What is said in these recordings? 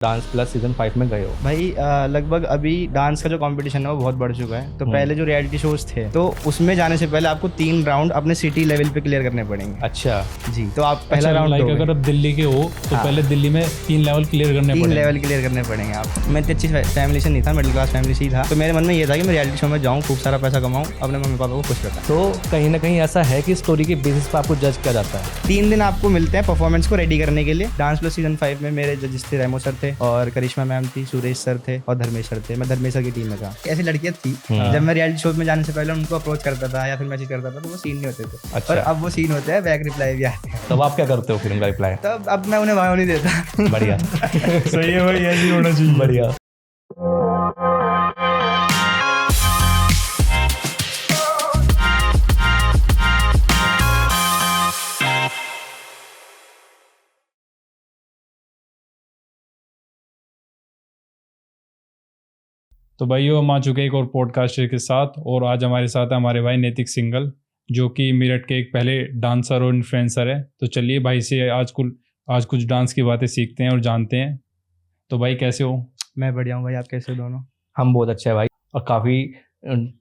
Dance plus season 5 में गए हो भाई लगभग अभी डांस का जो कंपटीशन है वो बहुत बढ़ चुका है। तो पहले जो रियलिटी शोज थे तो उसमें जाने से पहले आपको 3 राउंड अपने सिटी लेवल पे क्लियर करने पड़ेंगे। अच्छा जी, तो आप पहला राउंड लाइक अगर आप दिल्ली के हो तो हाँ। पहले दिल्ली में 3 लेवल क्लियर करने 3 पड़ेंगे। लेवल क्लियर करने पड़ेंगे आप। मैं इतनी अच्छी फैमिली से नहीं था, मिडिल क्लास फैमिली से ही था। तो मेरे मन में ये था कि मैं रियलिटी शो में जाऊँ, खूब सारा पैसा कमाऊँ, अपने मम्मी पापा को खुश रखा। तो कहीं ना कहीं ऐसा है कि स्टोरी के बेसिस पर आपको जज किया जाता है। 3 दिन आपको मिलते हैं परफॉर्मेंस को रेडी करने के लिए। डांस प्लस सीजन 5 में मेरे जजेस थे रेमो सर थे और करिश्मा मैम थी, सुरेश सर थे और धर्मेश सर थे। मैं धर्मेश सर की टीम में था। ऐसी लड़कियां थी जब मैं रियलिटी शो में जाने से पहले उनको अप्रोच करता था या फिर मैसेज करता था तो वो सीन नहीं होते थे। अच्छा। और अब वो सीन होते हैं, बैक रिप्लाई भी आते हैं। तब आप क्या करते हो फिर उनका रिप्लाई? तब अब मैं उन्हें वाव नहीं देता। बढ़िया सही है भाई, ऐसे ही होना चाहिए। बढ़िया। तो भाइयों हम आ चुके हैं एक और पॉडकास्टर के साथ, और आज हमारे साथ है हमारे भाई नैतिक सिंगल, जो कि मेरठ के एक पहले डांसर और इन्फ्लुएंसर है। तो चलिए भाई से आज कुछ डांस की बातें सीखते हैं और जानते हैं। तो भाई कैसे हो? मैं बढ़िया हूँ भाई, आप कैसे हो दोनों? हम बहुत अच्छे हैं भाई, और काफ़ी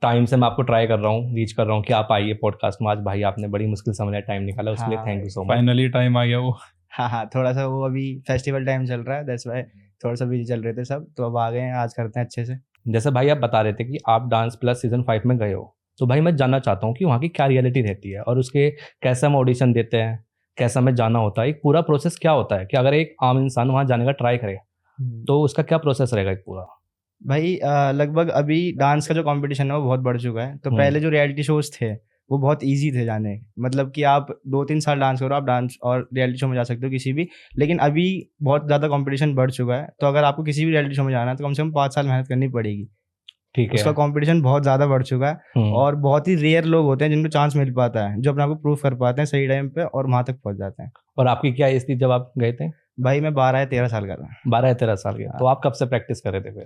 टाइम से मैं आपको ट्राई कर रहा हूँ, रीच कर रहा हूँ कि आप आइए पॉडकास्ट में। आज भाई आपने बड़ी मुश्किल से मेरा टाइम निकाला, उसके लिए हाँ, thank you so much. Finally time आ गया वो। हाँ, थोड़ा सा वो अभी फेस्टिवल टाइम चल रहा है, दैट्स व्हाई थोड़ा सा बिजी चल रहे थे सब, तो अब आ गए हैं, आज करते हैं अच्छे से। जैसे भाई आप बता रहे थे कि आप डांस प्लस सीजन 5 में गए हो, तो भाई मैं जानना चाहता हूँ कि वहाँ की क्या रियलिटी रहती है और उसके कैसे हम ऑडिशन देते हैं, कैसा हमें जाना होता है, एक पूरा प्रोसेस क्या होता है कि अगर एक आम इंसान वहाँ जाने का ट्राई करे तो उसका क्या प्रोसेस रहेगा एक पूरा? भाई लगभग अभी डांस का जो कंपटीशन है वो बहुत बढ़ चुका है। तो पहले जो रियलिटी शोज थे वो बहुत इजी थे जाने, मतलब कि आप 2-3 साल डांस करो, आप डांस और रियलिटी शो में जा सकते हो किसी भी। लेकिन अभी बहुत ज़्यादा कंपटीशन बढ़ चुका है, तो अगर आपको किसी भी रियलिटी शो में जाना है तो कम से कम 5 साल मेहनत करनी पड़ेगी। ठीक उसका है। कंपटीशन बहुत ज़्यादा बढ़ चुका है और और बहुत ही रेयर लोग होते हैं जिनको चांस मिल पाता है, जो अपने आप को प्रूव कर पाते हैं सही टाइम पे और वहाँ तक पहुँच जाते हैं। और आपकी क्या एज थी जब आप गए थे? भाई मैं 12 या 13 साल का था। 12 या 13 साल के। तो आप कब से प्रैक्टिस कर रहे थे फिर?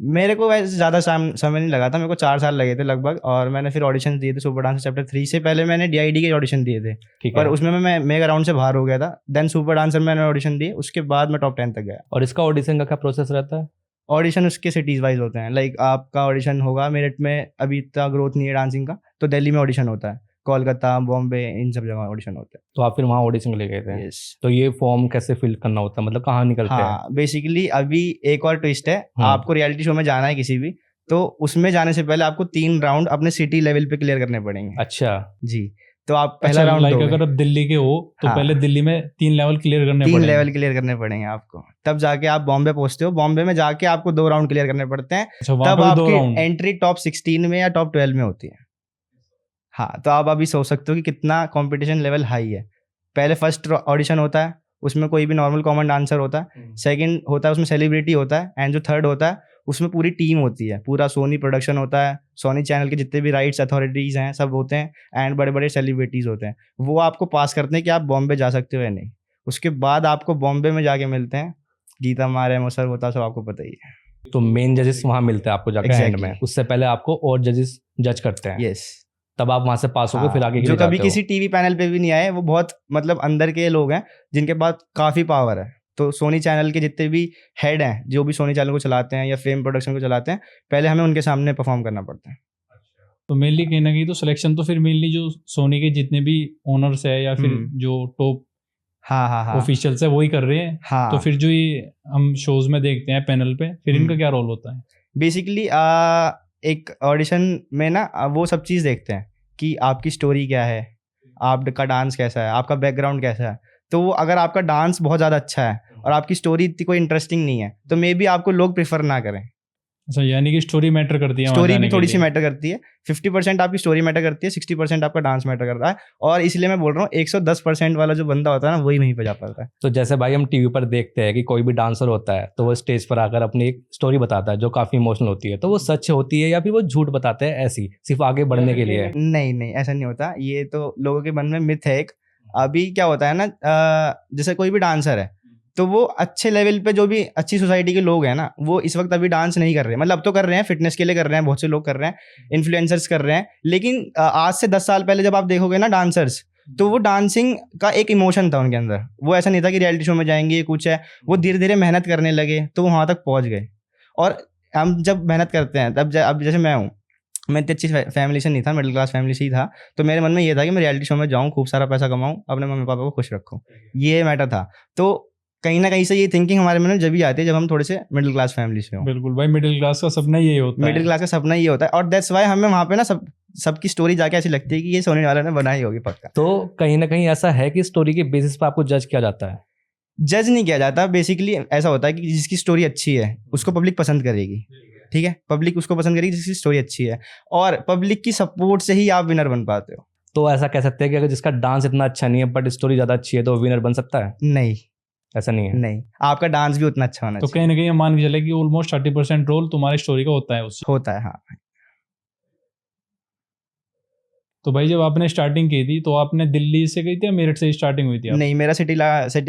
मेरे को वैसे ज़्यादा समय नहीं लगा था, मेरे को 4 साल लगे थे लगभग। और मैंने फिर ऑडिशन दिए थे सुपर डांसर चैप्टर 3 से पहले मैंने DID के ऑडिशन दिए थे, ठीक पर है। उसमें मैं मेगा राउंड से बाहर हो गया था। देन सुपर डांसर में मैंने ऑडिशन दिए, उसके बाद मैं टॉप 10 तक गया। और इसका ऑडिशन का क्या प्रोसेस रहता है? ऑडिशन उसके सिटीज़ वाइज होते हैं, लाइक आपका ऑडिशन होगा मेरठ में, अभी इतना ग्रोथ नहीं है डांसिंग का, तो दिल्ली में ऑडिशन होता है, कोलकाता, बॉम्बे, इन सब जगह ऑडिशन होते हैं। तो आप फिर वहाँ ऑडिशन ले गए थे? यस। तो ये फॉर्म कैसे फिल करना होता है, मतलब कहाँ निकलते हैं? हाँ, बेसिकली अभी एक और ट्विस्ट है। आपको रियलिटी शो में जाना है किसी भी, तो उसमें जाने से पहले आपको 3 राउंड अपने सिटी लेवल पे क्लियर करने पड़ेंगे। अच्छा। जी, तो आप पहला राउंड लाइक दोगे। अगर आप दिल्ली के हो तो हाँ। पहले दिल्ली में 3 लेवल क्लियर करने 3 पड़ेंगे। लेवल क्लियर करने पड़ेंगे आपको, तब जाके आप बॉम्बे पहुंचते हो। बॉम्बे में जाके आपको 2 राउंड क्लियर करने पड़ते हैं, अच्छा, वहाँ तब पे भी 2 आपकी राउंड। एंट्री टॉप 16 में या टॉप 12 में होती है। हाँ, तो आप अभी सोच सकते हो कि कितना कंपटीशन लेवल हाई है। पहले फर्स्ट ऑडिशन होता है, उसमें कोई भी नॉर्मल कॉमन डांसर होता है। सेकंड होता है उसमें सेलिब्रिटी होता है, एंड जो थर्ड होता है उसमें पूरी टीम होती है, पूरा सोनी प्रोडक्शन होता है, सोनी चैनल के जितने भी राइट्स अथॉरिटीज़ हैं सब होते हैं, एंड बड़े बड़े सेलिब्रिटीज़ होते हैं। वो आपको पास करते हैं कि आप बॉम्बे जा सकते हो या नहीं। उसके बाद आपको बॉम्बे में जाके मिलते हैं, गीता मारे मोसर होता सब आपको पता ही है। तो मेन जजेस वहाँ मिलते हैं आपको जाकर एंड में, उससे पहले आपको और जजेस जज करते हैं। यस। तब आप वहाँ से पास होकर फिर आगे के जो लिए जाते कभी हो। किसी टीवी पैनल पे भी नहीं आए, वो बहुत मतलब अंदर के लोग हैं जिनके पास काफ़ी पावर है। तो सोनी चैनल के जितने भी हेड हैं, जो भी सोनी चैनल को चलाते हैं या फेम प्रोडक्शन को चलाते हैं, पहले हमें उनके सामने परफॉर्म करना पड़ता है। तो मेनली कहीं ना कहीं तो सिलेक्शन तो फिर मेनली जो सोनी के जितने भी ओनर्स है या फिर जो टॉप हाँ ऑफिशियल्स है वही कर रहे हैं। हाँ। तो फिर जो ये हम शोज में देखते हैं पैनल पे, फिर इनका क्या रोल होता है? बेसिकली एक ऑडिशन में ना वो सब चीज़ देखते हैं कि आपकी स्टोरी क्या है, आपका डांस कैसा है, आपका बैकग्राउंड कैसा है। तो वो अगर आपका डांस बहुत ज़्यादा अच्छा है और आपकी स्टोरी इतनी कोई इंटरेस्टिंग नहीं है, तो मे बी आपको लोग प्रेफर ना करें। अच्छा, यानी कि स्टोरी मैटर करती है? स्टोरी भी थोड़ी सी मैटर करती है। 50% आपकी स्टोरी मैटर करती है, 60% आपका डांस मैटर करता है। और इसलिए मैं बोल रहा हूँ 110% वाला जो बंदा होता है ना, वही वहीं पे जा पाता है। तो जैसे भाई हम टीवी पर देखते हैं कि कोई भी डांसर होता है तो वो स्टेज पर आकर अपनी एक स्टोरी बताता है जो काफी इमोशनल होती है, तो वो सच होती है या फिर वो झूठ बताते हैं ऐसी सिर्फ आगे बढ़ने के लिए? नहीं, ऐसा नहीं होता। ये तो लोगों के मन में मिथ है एक। अभी क्या होता है ना, जैसे कोई भी डांसर है तो वो अच्छे लेवल पे, जो भी अच्छी सोसाइटी के लोग हैं ना, वो इस वक्त अभी डांस नहीं कर रहे हैं। मतलब अब तो कर रहे हैं, फिटनेस के लिए कर रहे हैं, बहुत से लोग कर रहे हैं, इन्फ्लुएंसर्स कर रहे हैं। लेकिन आज से 10 साल पहले जब आप देखोगे ना डांसर्स, तो वो डांसिंग का एक इमोशन था उनके अंदर। वो ऐसा नहीं था कि रियलिटी शो में जाएंगे कुछ है, वो धीरे धीरे मेहनत करने लगे तो वो वहाँ तक पहुँच गए। और हम जब मेहनत करते हैं तब अब जैसे मैं हूँ, मैं इतनी अच्छी फैमिली से नहीं था, मिडिल क्लास फैमिली से ही था, तो मेरे मन में ये था कि मैं रियलिटी शो में जाऊँ, खूब सारा पैसा कमाऊँ, अपने मम्मी पापा को खुश रखूँ, ये मैटर था। तो कहीं ना कहीं से ये थिंकिंग हमारे मन में जब भी आती है जब हम थोड़े से मिडिल क्लास फैमिली से हों। बिल्कुल भाई, मिडिल क्लास का सपना यही होता है। मिडिल क्लास का सपना ये होता है, और दैट्स वाई हमें वहाँ पे ना सबकी स्टोरी जाके ऐसी लगती है कि ये सोने वाला ने बनाई होगी पक्का। तो कहीं ना कहीं ऐसा है कि स्टोरी के बेसिस पे आपको जज किया जाता है? जज नहीं किया जाता, बेसिकली ऐसा होता है कि जिसकी स्टोरी अच्छी है उसको पब्लिक पसंद करेगी, ठीक है, पब्लिक उसको पसंद करेगी जिसकी स्टोरी अच्छी है, और पब्लिक की सपोर्ट से ही आप विनर बन पाते हो। तो ऐसा कह सकते हैं कि अगर जिसका डांस इतना अच्छा नहीं है बट स्टोरी ज़्यादा अच्छी है तो विनर बन सकता है? नहीं, ऐसा नहीं है। नहीं, आपका डांस भी उतना अच्छा होना तो चाहिए। कहीं ना कहीं मान के चले कि ऑलमोस्ट 30% रोल तुम्हारी स्टोरी का होता है उससे। होता है, हाँ। तो भाई जब आपने स्टार्टिंग की थी तो आपने दिल्ली से गई थी या मेरठ से ही स्टार्टिंग हुई थी आप? नहीं, मेरा सिटी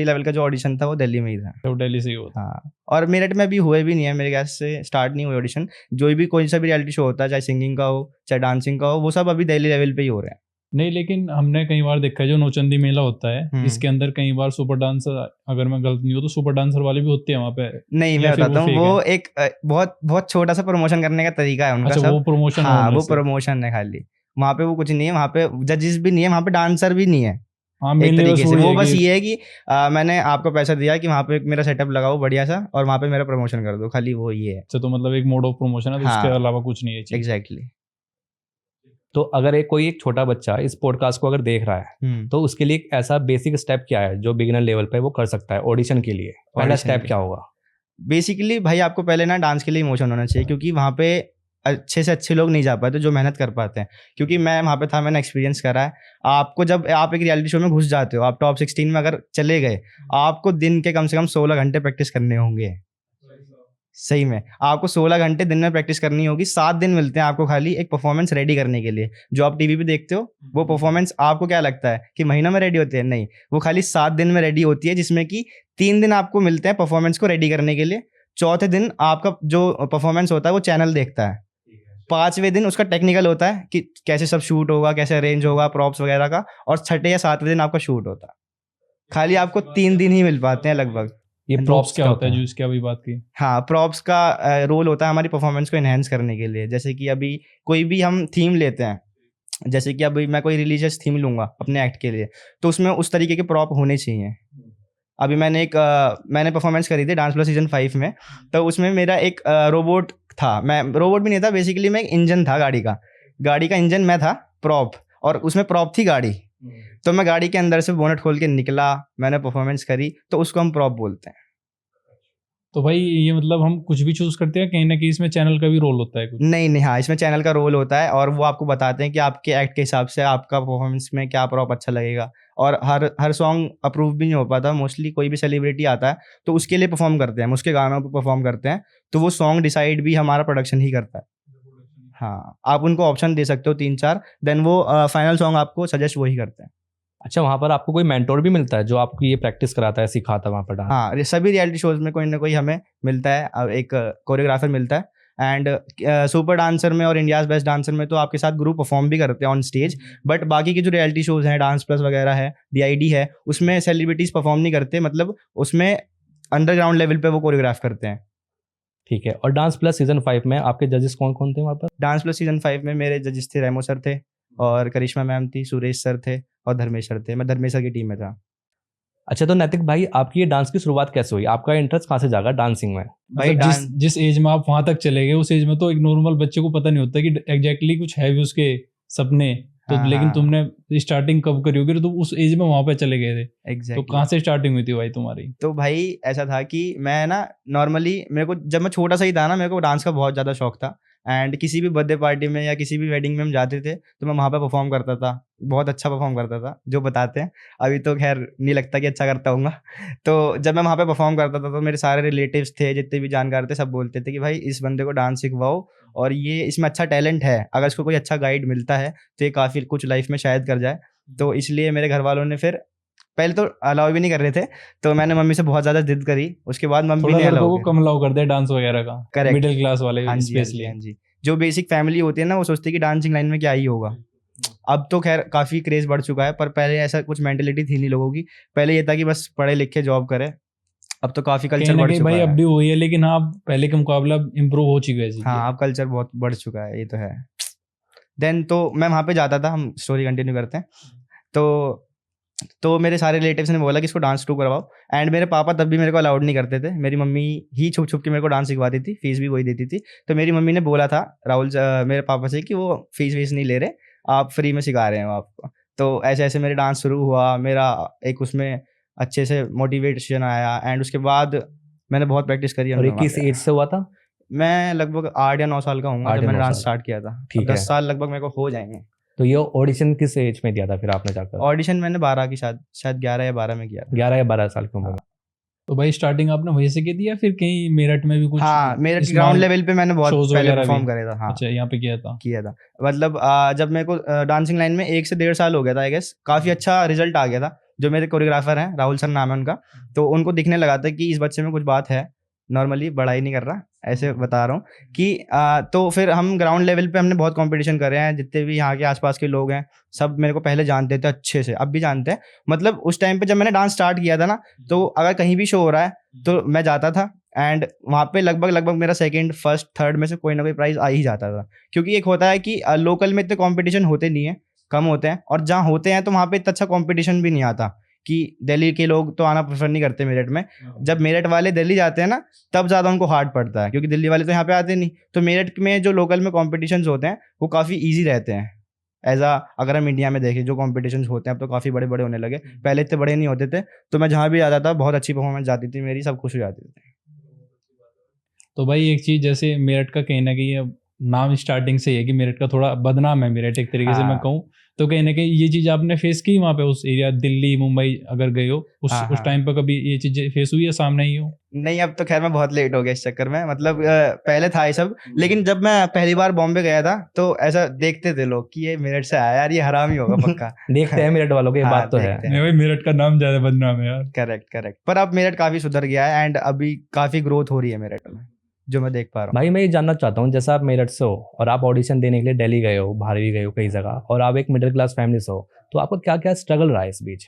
लेवल का जो ऑडिशन था वो दिल्ली में ही था। तो दिल्ली से ही होता। हाँ, और मेरठ में भी हुए भी नहीं है, मेरे ख्याल से स्टार्ट नहीं हुए ऑडिशन। जो भी कोई सा भी रियलिटी शो होता है, चाहे सिंगिंग का हो चाहे डांसिंग का हो, वो सब अभी दिल्ली लेवल पे ही हो रहे हैं। नहीं, लेकिन हमने कई बार देखा है जो नौचंदी मेला होता है इसके अंदर कई बार सुपर डांसर, अगर मैं गलत नहीं हूँ तो सुपर डांसर वाले भी होते हैं वहाँ पे। नहीं, मैं या फिर बताता हूँ, fake वो है? एक बहुत बहुत छोटा सा प्रमोशन करने का तरीका है उनका। अच्छा, वो सब प्रमोशन हाँ, होने वो से। प्रमोशन है खाली। वहाँ पे वो कुछ नहीं है, वहाँ पे जजेस भी नहीं है, वहाँ पे डांसर भी नहीं है। हाँ, एक मेनली तरीके बस से वही वो है बस कि ये है कि मैंने आपको पैसा दिया कि वहाँ पे मेरा सेटअप लगाओ बढ़िया सा और वहाँ पे मेरा प्रमोशन कर दो, खाली वो ये है। अच्छा, तो मतलब एक मोड ऑफ प्रमोशन है, तो उसके हाँ, अलावा कुछ नहीं है चीज। एग्जैक्टली। तो अगर कोई एक छोटा बच्चा इस पॉडकास्ट को अगर देख रहा है तो उसके लिए एक ऐसा बेसिक स्टेप क्या है जो बिगिनर लेवल पे वो कर सकता है ऑडिशन के लिए? पहला Audition स्टेप के क्या होगा? बेसिकली भाई आपको पहले ना डांस के लिए इमोशन होना चाहिए, क्योंकि वहाँ पे अच्छे से अच्छे लोग नहीं जा पाते जो मेहनत कर पाते हैं। क्योंकि मैं वहाँ पे था, मैंने एक्सपीरियंस करा है। आपको जब आप एक रियलिटी शो में घुस जाते हो, आप टॉप 16 में अगर चले गए, आपको दिन के कम से कम 16 घंटे प्रैक्टिस करने होंगे। सही में आपको 16 घंटे दिन में प्रैक्टिस करनी होगी। 7 दिन मिलते हैं आपको खाली एक परफॉर्मेंस रेडी करने के लिए। जो आप टीवी पे देखते हो वो परफॉर्मेंस आपको क्या लगता है कि महीनों में रेडी होती है? नहीं, वो खाली 7 दिन में रेडी होती है, जिसमें कि 3 दिन आपको मिलते हैं परफॉर्मेंस को रेडी करने के लिए। चौथे दिन आपका जो परफॉर्मेंस होता है वो चैनल देखता है। 5वें दिन उसका टेक्निकल होता है कि कैसे सब शूट होगा, कैसे अरेंज होगा प्रॉप्स वगैरह का, और 6ठे या 7वें दिन आपका शूट होता है। खाली आपको 3 दिन ही मिल पाते हैं लगभग। ये प्रॉप्स क्या होता है जो इसकी अभी बात की? हाँ, प्रॉप्स का रोल होता है हमारी परफॉर्मेंस को एनहेंस करने के लिए। जैसे कि अभी कोई भी हम थीम लेते हैं, जैसे कि अभी मैं कोई रिलीजियस थीम लूंगा अपने एक्ट के लिए, तो उसमें उस तरीके के प्रॉप होने चाहिए। अभी मैंने परफॉर्मेंस करी थी डांस प्लस सीजन 5 में, तो उसमें मेरा एक रोबोट था। मैं रोबोट भी नहीं था, बेसिकली मैं एक इंजन था, गाड़ी का इंजन मैं था प्रॉप, और उसमें प्रॉप थी गाड़ी। तो मैं गाड़ी के अंदर से बोनट खोल के निकला, मैंने परफॉर्मेंस करी, तो उसको हम प्रॉप बोलते हैं। तो भाई ये मतलब हम कुछ भी चूज करते हैं, कहीं ना कहीं इसमें चैनल का भी रोल होता है कुछ? नहीं, हाँ, इसमें चैनल का रोल होता है, और वो आपको बताते हैं कि आपके एक्ट के हिसाब से आपका परफॉर्मेंस में क्या प्रॉप अच्छा लगेगा। और हर सॉन्ग अप्रूव भी नहीं हो पाता। मोस्टली कोई भी सेलिब्रिटी आता है तो उसके लिए परफॉर्म करते हैं, हम उसके गानों पर परफॉर्म करते हैं, तो वो सॉन्ग डिसाइड भी हमारा प्रोडक्शन ही करता है। हाँ, आप उनको ऑप्शन दे सकते हो 3-4, देन वो फाइनल सॉन्ग आपको सजेस्ट वही करते हैं। अच्छा, वहाँ पर आपको कोई मेंटोर भी मिलता है जो आपको ये प्रैक्टिस कराता है, सिखाता है वहाँ पर डांस? हाँ, सभी रियलिटी शोज में कोई ना कोई हमें मिलता है, एक कोरियोग्राफर मिलता है। एंड सुपर डांसर में और इंडियाज बेस्ट डांसर में तो आपके साथ ग्रुप परफॉर्म भी करते हैं ऑन स्टेज। बट बाकी के जो रियलिटी शोज हैं, डांस प्लस वगैरह है, DID है, उसमें सेलिब्रिटीज परफॉर्म नहीं करते, मतलब उसमें अंडरग्राउंड लेवल पे वो कोरियोग्राफ करते हैं। ठीक है। और डांस प्लस सीजन 5 में आपके जजेस कौन कौन थे वहाँ पर? डांस प्लस सीजन 5 में मेरे जजेस थे, रेमो सर थे, और करिश्मा मैम थी, सुरेश सर थे, और धर्मेश सर थे। मैं धर्मेश सर की टीम में था। अच्छा, तो नैतिक भाई आपकी ये डांस की शुरुआत कैसे हुई? आपका इंटरेस्ट कहाँ से जागा डांसिंग में? भाई मतलब जिस एज में आप वहां तक चले गए, उस एज में तो एक नॉर्मल बच्चे को पता नहीं होता कि एग्जैक्टली कुछ है भी उसके सपने। तो हाँ, लेकिन हाँ। तुमने स्टार्टिंग कब करी होगी? तो उस एज में वहां पे चले गए थे। एग्जैक्टली। तो कहाँ से स्टार्टिंग हुई थी भाई तुम्हारी? तो भाई ऐसा था कि मैं ना नॉर्मली, मेरे को जब मैं छोटा सा ही था ना, मेरे को डांस का बहुत ज़्यादा शौक था। एंड किसी भी बर्थडे पार्टी में या किसी भी वेडिंग में हम जाते थे तो मैं वहाँ पे परफॉर्म करता था। बहुत अच्छा परफॉर्म करता था जो बताते हैं। अभी तो खैर नहीं लगता कि अच्छा करता हूँगा। तो जब मैं वहाँ पे परफॉर्म करता था तो मेरे सारे रिलेटिव्स थे, जितने भी जानकार थे, सब बोलते थे कि भाई इस बंदे को डांस सिखवाओ, और ये इसमें अच्छा टैलेंट है, अगर इसको कोई अच्छा गाइड मिलता है तो ये काफ़ी कुछ लाइफ में शायद कर जाए। तो इसलिए मेरे घर वालों ने फिर पहले तो अलाउ भी नहीं कर रहे थे, तो मैंने मम्मी से बहुत ज़्यादा जिद करी। उसके बाद मम्मी थोड़ा ने लड़कों अलाउ को किया। कम अलाउ कर दे डांस वगैरह का, Correct। मिडिल क्लास वाले हाँ जी, हाँ जी, स्पेशली। हाँ जी। जो बेसिक फैमिली होती है ना, वो सोचती है कि डांसिंग लाइन में क्या ही होगा। अब तो खैर काफ़ी क्रेज़ बढ़ चुका है, पर पहले ऐसा कुछ मेंटेलिटी थी नहीं लोगों की। पहले ये था कि बस पढ़े लिखे जॉब करें। अब तो काफ़ी कहीं कल्चर ना बढ़ कहीं चुका भाई है। अब भी वही है, लेकिन हाँ पहले के मुकाबला इम्प्रूव हो चुकी है चीजें। हाँ, अब कल्चर बहुत बढ़ चुका है, ये तो है। देन तो मैं वहाँ पे जाता था, हम स्टोरी कंटिन्यू करते हैं। तो मेरे सारे रिलेटिव्स ने बोला कि इसको डांस टू करवाओ, एंड मेरे पापा तब भी मेरे को अलाउड नहीं करते थे। मेरी मम्मी ही छुप छुप के मेरे को डांस सिखवाती थी, फीस भी वही देती थी। तो मेरी मम्मी ने बोला था मेरे पापा से कि वो फीस वीस नहीं ले रहे, आप फ्री में सिखा रहे हैं वो आपको। तो ऐसे ऐसे मेरे डांस शुरू हुआ, मेरा एक उसमें अच्छे से मोटिवेशन आया, एंड उसके बाद मैंने बहुत प्रैक्टिस करी। और ये किस एज से हुआ था? मैं लगभग 8 या 9 साल का हूँ 8 जब या मैंने 9 डांस साल। स्टार्ट किया था। ठीक 10 है। साल लगभग मेरे को हो जाएंगे। तो ये ऑडिशन किस एज में दिया था फिर आपने जाकर? ऑडिशन मैंने 12 की शायद 11 या 12 में किया था। 11 या 12 साल की उम्र में। तो भाई स्टार्टिंग आपने वहीं से की थी या फिर कहीं मेरठ में भी कुछ? हाँ, मेरे small ग्राउंड लेवल पे मैंने बहुत shows पहले वगैरह परफॉर्म भी? करे था। हाँ, अच्छा, यहाँ पे किया था। किया था। मतलब जब मेरे को डांसिंग लाइन में 1 से 1.5 साल हो गया था आई गेस, काफ़ी अच्छा रिजल्ट आ गया था। जो मेरे कोरियोग्राफर हैं, राहुल सर नाम है उनका, तो उनको दिखने लगा था कि इस बच्चे में कुछ बात है। नॉर्मली बड़ाई नहीं कर रहा, ऐसे बता रहा हूँ कि तो फिर हम ग्राउंड लेवल पे हमने बहुत कंपटीशन करे हैं। जितने भी यहाँ के आसपास के लोग हैं सब मेरे को पहले जानते थे अच्छे से, अब भी जानते हैं। मतलब उस टाइम पे जब मैंने डांस स्टार्ट किया था ना, तो अगर कहीं भी शो हो रहा है तो मैं जाता था, एंड वहाँ पे लगभग मेरा सेकंड, फर्स्ट, थर्ड में से कोई ना कोई प्राइज आ ही जाता था। क्योंकि एक होता है कि लोकल में इतने कंपटीशन होते नहीं है, कम होते हैं, और जहाँ होते हैं तो वहाँ पे इतना अच्छा कंपटीशन भी नहीं आता। कि दिल्ली के लोग तो आना प्रेफर नहीं करते मेरठ में। जब मेरठ वाले दिल्ली जाते हैं ना, तब ज़्यादा उनको हार्ड पड़ता है, क्योंकि दिल्ली वाले तो यहाँ पे आते नहीं। तो मेरठ में जो लोकल में कॉम्पिटिशन्स होते हैं वो काफ़ी ईजी रहते हैं। अगर हम इंडिया में देखें जो कॉम्पिटिशन्स होते हैं अब तो काफ़ी बड़े बड़े होने लगे, पहले इतने बड़े नहीं होते थे। तो मैं जहाँ भी आता था बहुत अच्छी परफॉर्मेंस जाती थी मेरी, सब खुश हो जाते थे। तो भाई एक चीज, जैसे मेरठ का कहीं ना कहीं अब नाम स्टार्टिंग से ही है कि मेरठ का थोड़ा बदनाम है मेरठ एक तरीके से मैं हाँ। कहूँ। तो कहीं ना कहीं ये चीज आपने फेस की वहाँ पे, उस एरिया दिल्ली मुंबई अगर गए हो उस हाँ। टाइम पर कभी ये चीजें फेस हुई है, सामने ही हो? नहीं, अब तो खैर मैं बहुत लेट हो गया इस चक्कर में। मतलब पहले था ये सब, लेकिन जब मैं पहली बार बॉम्बे गया था तो ऐसा देखते थे लोग कि ये मेरठ से आया यार, ये हरामी होगा पक्का। देखते हैं मेरठ वालों की, ये हाँ, बात तो है। देखते हैं। नहीं भाई, मेरठ का नाम ज्यादा बदनाम है यार। करेक्ट। पर अब मेरठ काफ़ी सुधर गया है, एंड अभी काफ़ी ग्रोथ हो रही है मेरठ में, जो मैं देख पा रहा हूँ। भाई मैं ये जानना चाहता हूँ, जैसे आप मेरठ से हो और आप ऑडिशन देने के लिए दिल्ली गए हो, बाहर भी गए हो कई जगह, और आप एक मिडिल क्लास फैमिली से हो, तो आपको क्या क्या स्ट्रगल रहा है इस बीच?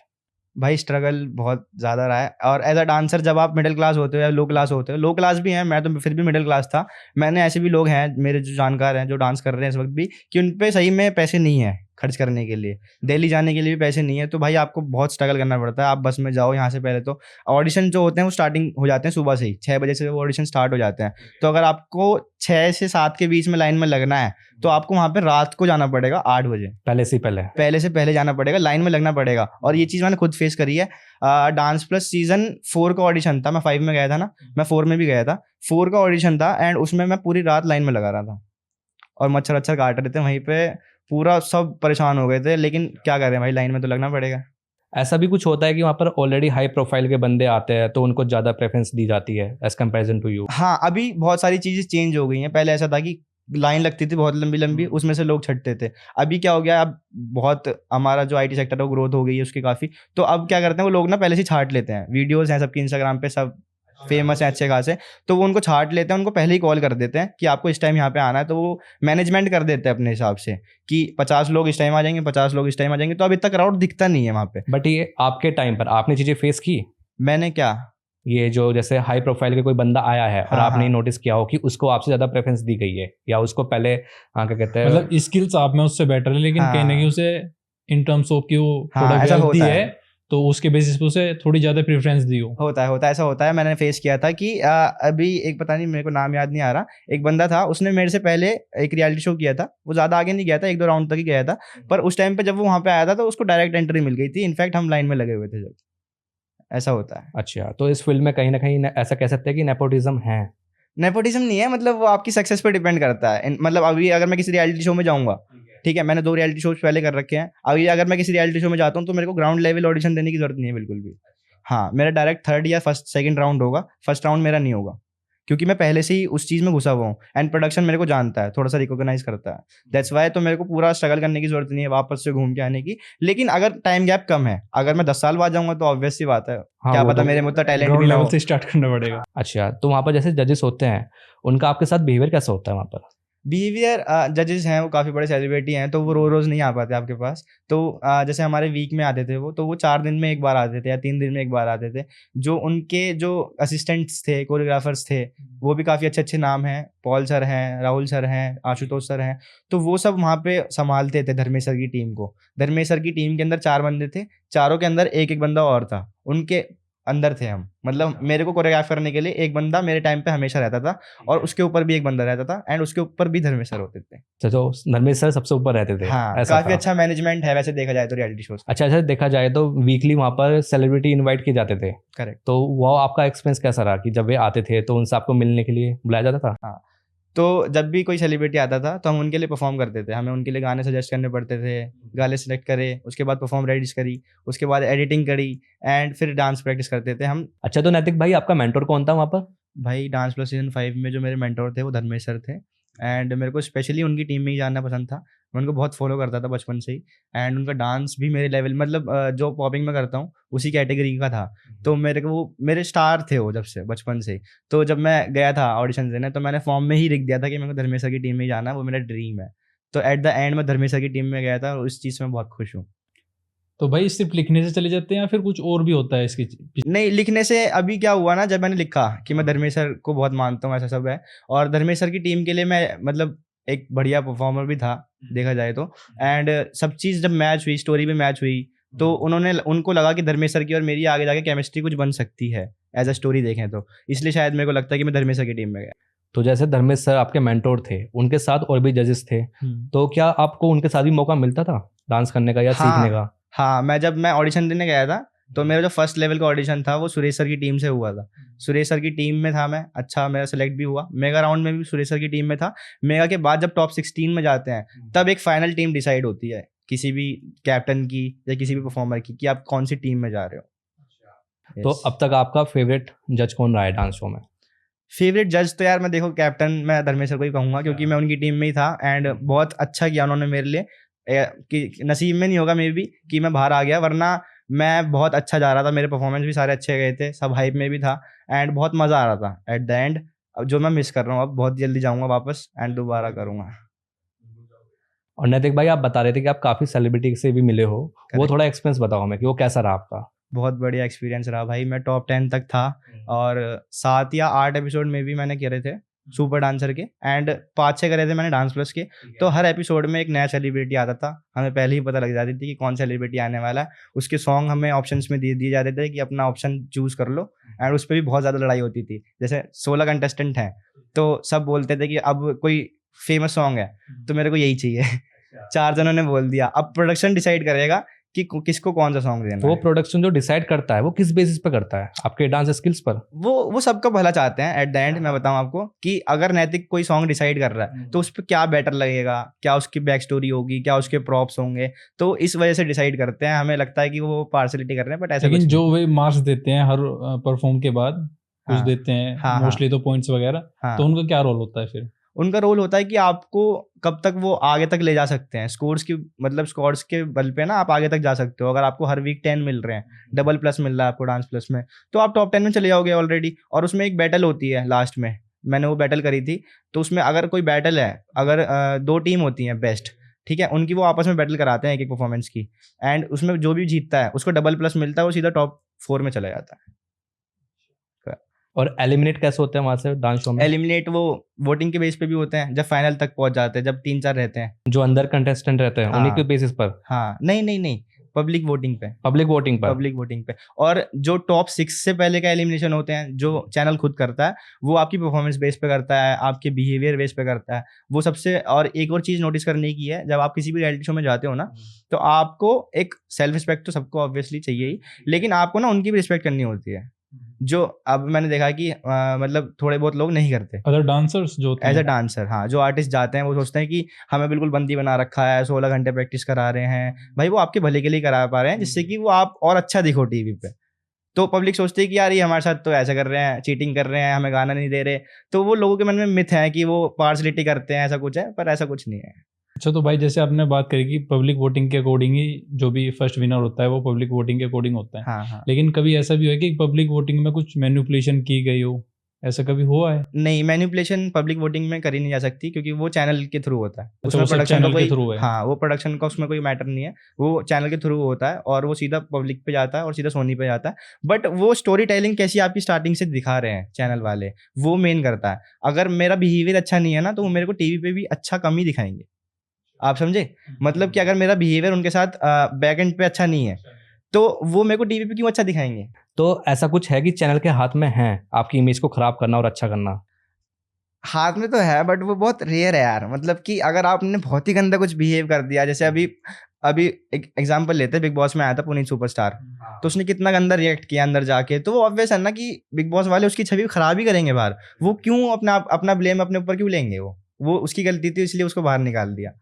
भाई स्ट्रगल बहुत ज़्यादा रहा है। और एज अ डांसर जब आप मिडिल क्लास होते हो या लो क्लास होते हो, लो क्लास भी हैं, मैं तो फिर भी मिडिल क्लास था। मैंने ऐसे भी लोग हैं मेरे जो जानकार हैं जो डांस कर रहे हैं इस वक्त भी, कि उन पे सही में पैसे नहीं है खर्च करने के लिए, दिल्ली जाने के लिए भी पैसे नहीं है। तो भाई आपको बहुत स्ट्रगल करना पड़ता है। आप बस में जाओ यहाँ से, पहले तो ऑडिशन जो होते हैं वो स्टार्टिंग हो जाते हैं सुबह से ही, 6 बजे से वो ऑडिशन स्टार्ट हो जाते हैं। तो अगर आपको 6 से 7 के बीच में लाइन में लगना है तो आपको वहाँ पे रात को जाना पड़ेगा 8 बजे, पहले से पहले जाना पड़ेगा, लाइन में लगना पड़ेगा। और ये चीज़ मैंने खुद फेस करी है। डांस प्लस सीजन 4 का ऑडिशन था, मैं 5 में गया था ना, मैं 4 में भी गया था। 4 का ऑडिशन था, एंड उसमें मैं पूरी रात लाइन में लगा रहा था, और मच्छर अच्छर काट रहे थे वहीं पे, पूरा सब परेशान हो गए थे। लेकिन क्या करें भाई, लाइन में तो लगना पड़ेगा। ऐसा भी कुछ होता है कि वहाँ पर ऑलरेडी हाई प्रोफाइल के बंदे आते हैं तो उनको ज़्यादा प्रेफरेंस दी जाती है एज कंपेरिजन टू यू? हाँ, अभी बहुत सारी चीज़ें चेंज हो गई हैं। पहले ऐसा था कि लाइन लगती थी बहुत लंबी लंबी, उसमें से लोग छटते थे। अभी क्या हो गया, अब बहुत हमारा जो IT सेक्टर है वो ग्रोथ हो गई है उसकी काफ़ी। तो अब क्या करते हैं वो लोग ना, पहले से छाट लेते हैं। वीडियोज़ हैं सबकी इंस्टाग्राम पे, सब फेमस हैं अच्छे खासे, तो वो उनको छाट लेते हैं, उनको पहले ही कॉल कर देते हैं कि आपको इस टाइम यहाँ पे आना है। तो वो मैनेजमेंट कर देते हैं अपने हिसाब से कि 50 लोग इस टाइम आ जाएंगे, 50 लोग इस टाइम आ जाएंगे। तो अब इतना क्राउड दिखता नहीं है वहाँ पे। बट ये आपके टाइम पर आपने चीज़ें फेस की? मैंने क्या, ये जो जैसे हाई प्रोफाइल के कोई बंदा आया है और हाँ, आपने हाँ। नोटिस किया हो कि उसको आपसे ज़्यादा प्रेफरेंस दी गई है, या उसको पहले क्या कहते हैं, मतलब स्किल्स आप में उससे बेटर है, लेकिन कहीं ना कहीं उसे इन टर्म्स ऑफ कि वो हाँ, थोड़ा ऐसा वेल्दी होता है, है। तो उसके बेसिस पे उसे थोड़ी ज्यादा प्रेफरेंस दी हो। होता है, ऐसा होता है। मैंने फेस किया था कि अभी एक, पता नहीं मेरे को नाम याद नहीं आ रहा, एक बंदा था, उसने मेरे से पहले एक रियलिटी शो किया था। वो ज़्यादा आगे नहीं गया था, 1-2 राउंड तक ही गया था। पर उस टाइम पे जब वो वहाँ पे आया था तो उसको डायरेक्ट एंट्री मिल गई थी। इनफैक्ट हम लाइन में लगे हुए थे जब। ऐसा होता है। अच्छा, तो इस फील्ड में कहीं ना कहीं ऐसा कह सकते हैं कि नेपोटिज्म है? नेपोटिज्म नहीं है, मतलब वो आपकी सक्सेस पे डिपेंड करता है। मतलब अभी अगर मैं किसी रियलिटी शो में जाऊँगा, ठीक है, मैंने 2 रियलिटी शोज पहले कर रखे हैं। अभी अगर मैं किसी रियलिटी शो में जाता हूँ तो मेरे को ग्राउंड लेवल ऑडिशन देने की जरूरत नहीं है बिल्कुल भी। हाँ, मेरा डायरेक्ट 3rd या सेकंड राउंड होगा, फर्स्ट राउंड मेरा नहीं होगा, क्योंकि मैं पहले से ही उस चीज़ में घुसा हुआ हूँ, एंड प्रोडक्शन मेरे को जानता है, थोड़ा सा रिकॉग्नाइज करता है। दैट्स वाई तो मेरे को पूरा स्ट्रगल करने की जरूरत नहीं है वापस से घूम के आने की। लेकिन अगर टाइम गैप कम है, अगर मैं 10 साल बाद जाऊंगा तो ऑब्वियस सी बात है, हाँ, क्या वो पता तो मेरे में उतना टैलेंट भी ग्राउंड ना लेवल हो। से स्टार्ट करना पड़ेगा। अच्छा, तो वहाँ पर जैसे जजेस होते हैं उनका आपके साथ बिहेवियर कैसा होता है वहाँ पर? बिहेवियर जजेस हैं वो काफ़ी बड़े सेलिब्रिटी हैं, तो वो रोज़ रोज़ नहीं आ पाते आपके पास। तो जैसे हमारे वीक में आते थे वो, तो वो 4 दिन में 1 बार आते थे या 3 दिन में 1 बार आते थे। जो उनके जो असिस्टेंट्स थे, कोरियोग्राफर्स थे, वो भी काफ़ी अच्छे-अच्छे नाम हैं। पॉल सर हैं, राहुल सर हैं, आशुतोष सर हैं। तो वो सब वहाँ पे सँभालते थे धर्मेश सर की टीम को। धर्मेश सर की टीम के अंदर 4 बंदे थे, चारों के अंदर 1-1 बंदा और था। उनके अंदर थे हम। मतलब मेरे को कोरियोग्राफ करने के लिए एक बंदा मेरे टाइम पे हमेशा रहता था और उसके ऊपर भी एक बंदा रहता था एंड उसके ऊपर भी धर्मेश सर होते थे। अच्छा, तो धर्मेश सर सबसे ऊपर रहते थे, हाँ, ऐसा काफ़ी था। अच्छा मैनेजमेंट है वैसे देखा जाए तो रियलिटी शोज़। अच्छा अच्छा, देखा जाए तो वीकली वहाँ पर सेलिब्रिटी इनवाइट किए जाते थे, करेक्ट। तो वो आपका एक्सपीरियंस कैसा रहा कि जब वे आते थे तो उनसे आपको मिलने के लिए बुलाया जाता था? हाँ, तो जब भी कोई सेलिब्रिटी आता था तो हम उनके लिए परफॉर्म करते थे। हमें उनके लिए गाने सजेस्ट करने पड़ते थे, गाने सेलेक्ट करे, उसके बाद परफॉर्म रेडिस करी, उसके बाद एडिटिंग करी एंड फिर डांस प्रैक्टिस करते थे हम। अच्छा, तो नैतिक भाई आपका मेंटर कौन था वहाँ पर? भाई डांस प्लस सीज़न 5 में जो मेरे मेंटर थे वो धर्मेश सर थे एंड मेरे को स्पेशली उनकी टीम में ही जानना पसंद था। मैं उनको बहुत फॉलो करता था बचपन से ही एंड उनका डांस भी मेरे लेवल मतलब जो पॉपिंग में करता हूँ उसी कैटेगरी का था। तो मेरे को वो मेरे स्टार थे वो जब से बचपन से ही। तो जब मैं गया था ऑडिशन देने तो मैंने फॉर्म में ही लिख दिया था कि मेरे को धर्मेश सर की टीम में ही जाना है, वो मेरा ड्रीम है। तो एट द एंड मैं धर्मेश सर की टीम में गया था और इस चीज़ से मैं बहुत खुश हूँ। तो भाई सिर्फ लिखने से चले जाते हैं या फिर कुछ और भी होता है इसके पीछे? नहीं, लिखने से अभी क्या हुआ ना, जब मैंने लिखा कि मैं धर्मेश सर को बहुत मानता हूँ, ऐसा सब है और धर्मेश सर की टीम के लिए मैं मतलब एक बढ़िया परफॉर्मर भी था देखा जाए तो। एंड सब चीज़ जब मैच हुई, स्टोरी भी मैच हुई, तो उनको लगा कि धर्मेश सर की और मेरी आगे जाके केमिस्ट्री कुछ बन सकती है एज अ स्टोरी देखें तो, इसलिए शायद मेरे को लगता है कि मैं धर्मेश सर की टीम में गया। तो जैसे धर्मेश सर आपके मेंटोर थे, उनके साथ और भी जजेस थे, तो क्या आपको उनके साथ भी मौका मिलता था डांस करने का या सीखने का? हाँ, मैं ऑडिशन देने गया था तो मेरा जो फर्स्ट लेवल का ऑडिशन था वो सुरेश सर की टीम से हुआ था। सुरेश सर की टीम में था मैं, अच्छा मेरा सेलेक्ट भी हुआ। मेगा राउंड में भी सुरेश सर की टीम में था। मेगा के बाद जब टॉप 16 में जाते हैं तब एक फाइनल टीम डिसाइड होती है किसी भी कैप्टन की या किसी भी परफॉर्मर की कि आप कौन सी टीम में जा रहे हो। तो अब तक आपका फेवरेट जज कौन रहा है डांस शो में? फेवरेट जज तो यार मैं देखो कैप्टन मैं धर्मेश सर को ही कहूँगा क्योंकि मैं उनकी टीम में ही था एंड बहुत अच्छा किया उन्होंने मेरे लिए। कि नसीब में नहीं होगा मे भी कि मैं बाहर आ गया, वरना मैं बहुत अच्छा जा रहा था, मेरे परफॉर्मेंस भी सारे अच्छे गए थे, सब हाइप में भी था एंड बहुत मज़ा आ रहा था एट द एंड। अब जो मैं मिस कर रहा हूँ, अब बहुत जल्दी जाऊँगा वापस एंड दोबारा करूँगा। और नैतिक भाई, आप बता रहे थे कि आप काफ़ी सेलिब्रिटी से भी मिले हो, वो Correct. थोड़ा एक्सपीरियंस बताओ हमें कि वो कैसा रहा आपका? बहुत बढ़िया एक्सपीरियंस रहा भाई। मैं टॉप 10 तक था और 7 या 8 एपिसोड में भी मैंने करे थे सुपर डांसर के एंड 5-6 करे थे मैंने डांस प्लस के। तो हर एपिसोड में एक नया सेलिब्रिटी आता था, हमें पहले ही पता लग जाती थी कि कौन सेलिब्रिटी आने वाला है। उसके सॉन्ग हमें ऑप्शंस में दिए जाते थे कि अपना ऑप्शन चूज़ कर लो एंड उस पर भी बहुत ज़्यादा लड़ाई होती थी। जैसे 16 कंटेस्टेंट हैं तो सब बोलते थे कि अब कोई फेमस सॉन्ग है तो मेरे को यही चाहिए। 4 जनों ने बोल दिया, अब प्रोडक्शन डिसाइड करेगा कि किसको कौन सा सॉन्ग देना तो वो है। प्रोडक्शन जो डिसाइड करता है वो किस बेसिस पे करता है? आपके डांस स्किल्स पर? वो सबका भला चाहते हैं एट द एंड। मैं बताऊं आपको कि अगर नैतिक कोई सॉन्ग डिसाइड कर रहा है तो उस पर क्या बेटर लगेगा, क्या उसकी बैक स्टोरी होगी, क्या उसके प्रॉप्स होंगे, तो इस वजह से डिसाइड करते हैं। हमें लगता है कि वो पार्सलिटी कर रहे हैं बट ऐसा लेकिन कुछ जो वे मार्क्स देते हैं हर परफॉर्म के बाद कुछ हाँ, देते हैं हाँ, मोस्टली तो पॉइंट्स वगैरह, हाँ। तो उनका क्या रोल होता है फिर? उनका रोल होता है कि आपको कब तक वो आगे तक ले जा सकते हैं। स्कोर्स की मतलब स्कोर्स के बल पे ना आप आगे तक जा सकते हो। अगर आपको हर वीक 10 मिल रहे हैं, डबल प्लस मिल रहा है आपको डांस प्लस में, तो आप टॉप 10 में चले जाओगे ऑलरेडी। और उसमें एक बैटल होती है लास्ट में, मैंने वो बैटल करी थी। तो उसमें अगर कोई बैटल है, अगर 2 टीम होती हैं बेस्ट, ठीक है, उनकी वो आपस में बैटल कराते हैं एक एक परफॉर्मेंस की एंड उसमें जो भी जीतता है उसको डबल प्लस मिलता है, वो सीधा टॉप 4 में चला जाता है। और एलिमिनेट कैसे होते हैं वहाँ से डांस शो में? एलिमिनेट वो वोटिंग के बेस पे भी होते हैं, जब फाइनल तक पहुंच जाते हैं, जब 3-4 रहते हैं। जो अंदर कंटेस्टेंट रहते हैं उन्हीं हाँ। के बेसिस पर? हाँ, नहीं, पब्लिक वोटिंग पे। पब्लिक वोटिंग पर? पब्लिक वोटिंग पे। और जो टॉप 6 से पहले का एलिमिनेशन होते हैं जो चैनल खुद करता है, वो आपकी परफॉर्मेंस बेस पे करता है, आपके बिहेवियर बेस पे करता है वो सबसे। और एक और चीज़ नोटिस करने की है, जब आप किसी भी रियलिटी शो में जाते हो ना, तो आपको एक सेल्फ रिस्पेक्ट तो सबको ऑब्वियसली चाहिए ही, लेकिन आपको ना उनकी भी रिस्पेक्ट करनी होती है, जो अब मैंने देखा कि मतलब थोड़े बहुत लोग नहीं करते। अदर डांसर्स जो होते एज अ हैं, डांसर, हाँ, जो आर्टिस्ट जाते हैं वो सोचते हैं कि हमें बिल्कुल बंदी बना रखा है, 16 घंटे प्रैक्टिस करा रहे हैं। भाई वो आपके भले के लिए करा पा रहे हैं जिससे कि वो आप और अच्छा दिखो टीवी पे। तो पब्लिक सोचती है कि यार ये हमारे साथ तो ऐसा कर रहे हैं, चीटिंग कर रहे हैं, हमें गाना नहीं दे रहे। तो वो लोगों के मन में मिथ है कि वो पार्सलिटी करते हैं, ऐसा कुछ है, पर ऐसा कुछ नहीं है। अच्छा तो भाई जैसे आपने बात करी कि पब्लिक वोटिंग के अकॉर्डिंग ही जो भी फर्स्ट विनर होता है वो पब्लिक वोटिंग के अकॉर्डिंग होता है, हाँ, लेकिन कभी ऐसा भी है कि पब्लिक वोटिंग में कुछ मैनिपुलेशन की गई हो, ऐसा कभी हुआ है? नहीं, मैनिपुलेशन पब्लिक वोटिंग में करी नहीं जा सकती क्योंकि वो चैनल के थ्रू होता है। अच्छा, वो सब प्रोडक्शन का चैनल के कोई थ्रू है। हाँ, वो प्रोडक्शन का उसमें कोई मैटर नहीं है, वो चैनल के थ्रू होता है और वो सीधा पब्लिक पे जाता है और सीधा सोनी पे जाता है। बट वो स्टोरी टेलिंग कैसी आपकी स्टार्टिंग से दिखा रहे हैं चैनल वाले, वो मेन करता है। अगर मेरा बिहेवियर अच्छा नहीं है ना, तो वो मेरे को टीवी पे भी अच्छा कम ही दिखाएंगे, आप समझे? मतलब कि अगर मेरा बिहेवियर उनके साथ बैक एंड पे अच्छा नहीं है, तो वो मेरे को टीवी पे क्यों अच्छा दिखाएंगे? तो ऐसा कुछ है कि चैनल के हाथ में है आपकी इमेज को खराब करना और अच्छा करना? हाथ में तो है, बट वो बहुत रेयर है यार। मतलब कि अगर आपने बहुत ही गंदा कुछ बिहेव कर दिया, जैसे अभी अभी एक एग्जांपल लेते हैं, बिग बॉस में आया था पुनीत सुपरस्टार, तो उसने कितना गंदा रिएक्ट किया अंदर जाके, तो वो ऑब्वियस है ना कि बिग बॉस वाले उसकी छवि खराब ही करेंगे बाहर। वो क्यों अपना ब्लेम अपने ऊपर क्यों लेंगे? वो उसकी गलती थी, इसलिए उसको बाहर निकाल दिया।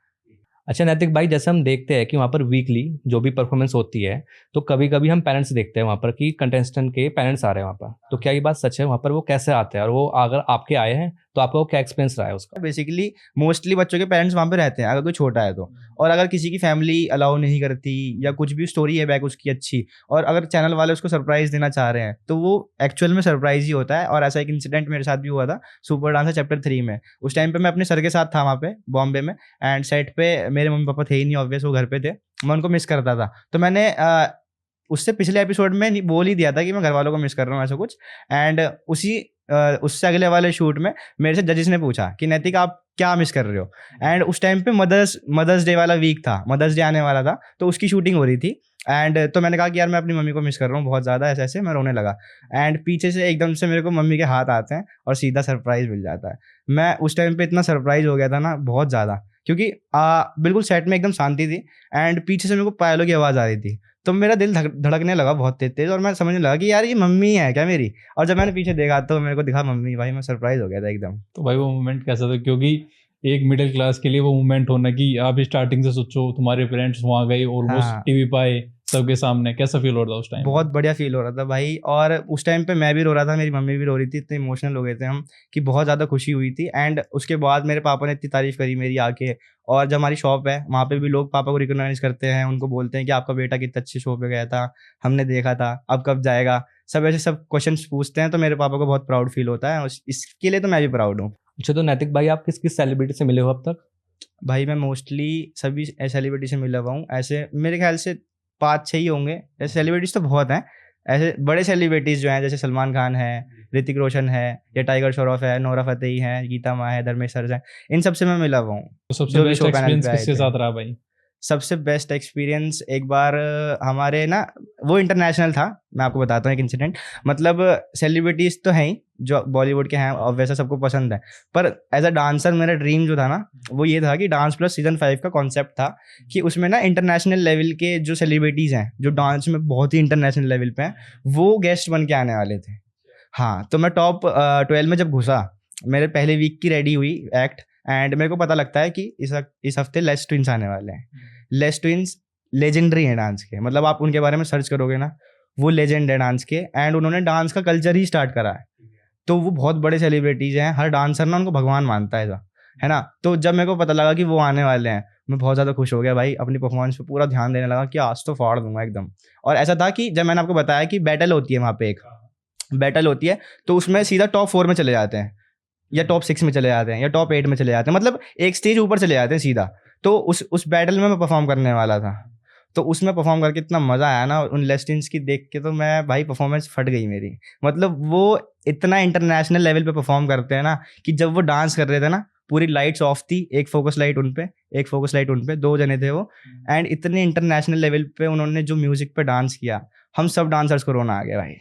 अच्छा नैतिक भाई, जैसे हम देखते हैं कि वहाँ पर वीकली जो भी परफॉर्मेंस होती है, तो कभी कभी हम पेरेंट्स देखते हैं वहाँ पर कि कंटेस्टेंट के पेरेंट्स आ रहे हैं वहाँ पर, तो क्या ये बात सच है? वहाँ पर वो कैसे आते हैं, और वो अगर आपके आए हैं तो आपका क्या एक्सपीरियंस रहा है उसका? बेसिकली मोस्टली बच्चों के पेरेंट्स वहाँ पे रहते हैं अगर कोई छोटा है तो। और अगर किसी की फैमिली अलाउ नहीं करती या कुछ भी स्टोरी है बैक उसकी अच्छी, और अगर चैनल वाले उसको सरप्राइज देना चाह रहे हैं, तो वो एक्चुअल में सरप्राइज ही होता है। और ऐसा एक इंसिडेंट मेरे साथ भी हुआ था सुपर डांसर चैप्टर 3 में। उस टाइम पे मैं अपने सर के साथ था वहाँ पे बॉम्बे में, एंड सेट पे मेरे मम्मी पापा थे ही नहीं, ऑब्वियस वो घर पे थे, मैं उनको मिस करता था। तो मैंने उससे पिछले एपिसोड में बोल ही दिया था कि मैं घर वालों को मिस कर रहा हूँ ऐसा कुछ। एंड उससे अगले वाले शूट में मेरे से जजेस ने पूछा कि नैतिक आप क्या मिस कर रहे हो? एंड उस टाइम पे मदर्स डे वाला वीक था, मदर्स डे आने वाला था, तो उसकी शूटिंग हो रही थी। एंड तो मैंने कहा कि यार मैं अपनी मम्मी को मिस कर रहा हूँ बहुत ज़्यादा, ऐसे ऐसे मैं रोने लगा। एंड पीछे से एकदम से मेरे को मम्मी के हाथ आते हैं और सीधा सरप्राइज मिल जाता है। मैं उस टाइम पे इतना सरप्राइज हो गया था ना, बहुत ज़्यादा, क्योंकि बिल्कुल सेट में एकदम शांति थी एंड पीछे से मेरे को पायलों की आवाज़ आ रही थी। तो मेरा दिल धड़कने लगा बहुत तेज तेज, और मैं समझने लगा कि यार ये मम्मी है क्या मेरी। और जब मैंने पीछे देखा तो मेरे को दिखा मम्मी, भाई मैं सरप्राइज हो गया था एकदम। तो भाई वो मोमेंट कैसा था? क्योंकि एक मिडिल क्लास के लिए वो मोमेंट होना कि आप स्टार्टिंग से सोचो तुम्हारे पेरेंट्स वहाँ गए ऑलमोस्ट हाँ। टीवी पे आए सबके सामने, कैसा फील हो रहा था उस टाइम? बहुत बढ़िया फील हो रहा था भाई। और उस टाइम पे मैं भी रो रहा था, मेरी मम्मी भी रो रही थी, इतने इमोशनल हो गए थे हम कि बहुत ज़्यादा खुशी हुई थी। एंड उसके बाद मेरे पापा ने इतनी तारीफ़ करी मेरी आके। और जब हमारी शॉप है वहाँ पे भी लोग पापा को रिकॉग्नाइज करते हैं, उनको बोलते हैं कि आपका बेटा कितने अच्छे शो पे गया था, हमने देखा था, अब कब जाएगा, सब ऐसे सब क्वेश्चन पूछते हैं। तो मेरे पापा को बहुत प्राउड फील होता है, इसके लिए तो मैं भी प्राउड हूँ। अच्छा, तो नैतिक भाई आप किस किस सेलिब्रिटी से मिले हो अब तक? भाई मैं मोस्टली सभी सेलिब्रिटी से मिला हुआ हूँ। ऐसे मेरे ख्याल से 5-6 ही होंगे। ऐसे सेलिब्रिटीज़ तो बहुत हैं, ऐसे बड़े सेलिब्रिटीज़ जो हैं जैसे सलमान खान है, ऋतिक रोशन है, या टाइगर श्रॉफ है, नोरा फतेही है, गीता माँ है, धर्मेश सर्जा है, इन सब से मैं मिला हुआ हूँ। तो सबसे जो भी बेस्ट शो पैनल एक्सपीरियंस पे आए किसके थे। साथ रहा भाई? सबसे बेस्ट एक्सपीरियंस एक बार हमारे ना, वो इंटरनेशनल था, मैं आपको बताता हूँ एक इंसिडेंट। मतलब सेलिब्रिटीज़ तो हैं ही जो बॉलीवुड के हैं और वैसा सबको पसंद है, पर एज अ डांसर मेरा ड्रीम जो था ना, वो ये था कि डांस प्लस सीजन 5 का कॉन्सेप्ट था कि उसमें ना इंटरनेशनल लेवल के जो सेलिब्रिटीज़ हैं जो डांस में बहुत ही इंटरनेशनल लेवल पे हैं, वो गेस्ट बन के आने वाले थे। हाँ, तो मैं टॉप 12 में जब घुसा, मेरे पहले वीक की रेडी हुई एक्ट, एंड मेरे को पता लगता है कि इस हफ्ते लेस ट्विंस आने वाले हैं। लेस ट्विंस लेजेंडरी हैं डांस के, मतलब आप उनके बारे में सर्च करोगे ना, वो लेजेंड है डांस के। एंड उन्होंने डांस का कल्चर ही स्टार्ट करा है, तो वो बहुत बड़े सेलिब्रिटीज़ हैं। हर डांसर ना उनको भगवान मानता है ना। तो जब मेरे को पता लगा कि वो आने वाले हैं, मैं बहुत ज़्यादा खुश हो गया भाई, अपनी परफॉर्मेंस पे पूरा ध्यान देने लगा कि आज तो फाड़ दूंगा एकदम। और ऐसा था कि जब मैंने आपको बताया कि बैटल होती है वहाँ पे, एक बैटल होती है, तो उसमें सीधा टॉप 4 में चले जाते हैं, या टॉप 6 में चले जाते हैं, या टॉप 8 में चले जाते हैं, मतलब एक स्टेज ऊपर चले जाते हैं सीधा। तो उस बैटल में मैं परफॉर्म करने वाला था, तो उसमें परफॉर्म करके इतना मज़ा आया ना उन लेस्टिन्स की देख के, तो मैं भाई परफॉर्मेंस फट गई मेरी। मतलब वो इतना इंटरनेशनल लेवल पे परफॉर्म करते हैं ना कि जब वो डांस कर रहे थे ना, पूरी लाइट्स ऑफ थी, एक फोकस लाइट उन पे, एक फोकस लाइट उन पे, 2 जने थे वो। एंड इतने इंटरनेशनल लेवल पे उन्होंने जो म्यूजिक पे डांस किया, हम सब डांसर्स को रोना आ गया भाई।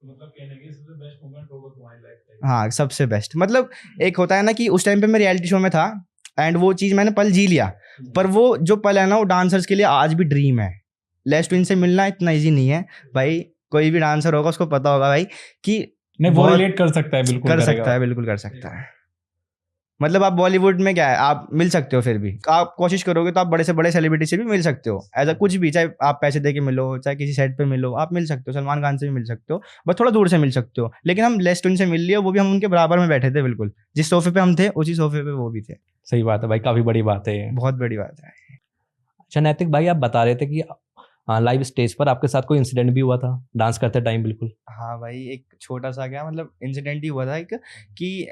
मतलब कहने की सबसे बेस्ट मोमेंट होगा तुम्हारी लाइफ का? हाँ, सबसे बेस्ट। मतलब एक होता है ना कि उस टाइम पे मैं रियलिटी शो में था एंड वो चीज़ मैंने पल जी लिया, पर वो जो पल है ना, वो डांसर्स के लिए आज भी ड्रीम है। लेस ट्विन से मिलना इतना इजी नहीं है भाई, कोई भी डांसर होगा उसको पता होगा भाई कि नहीं, वो रिलेट कर सकता है, बिल्कुल कर करेगा। सकता है, बिल्कुल कर सकता है। मतलब आप बॉलीवुड में क्या है, आप मिल सकते हो, फिर भी आप कोशिश करोगे तो आप बड़े से बड़े सेलिब्रिटी से भी मिल सकते हो, ऐसा कुछ भी, चाहे आप पैसे दे के मिलो, चाहे किसी सेट पे मिलो, आप मिल सकते हो। सलमान खान से भी मिल सकते हो, बस थोड़ा दूर से मिल सकते हो। लेकिन हम लेस ट्विन से मिल लिए, वो भी हम उनके बराबर में बैठे थे, बिल्कुल जिस सोफे पे हम थे उसी सोफे पे वो भी थे। सही बात है भाई, काफ़ी बड़ी बात है ये। बहुत बड़ी बात है। अच्छा नैतिक भाई, आप बता रहे थे कि लाइव स्टेज पर आपके साथ कोई इंसिडेंट भी हुआ था डांस करते टाइम? बिल्कुल। हाँ भाई, एक छोटा सा क्या मतलब इंसिडेंट ही हुआ था एक कि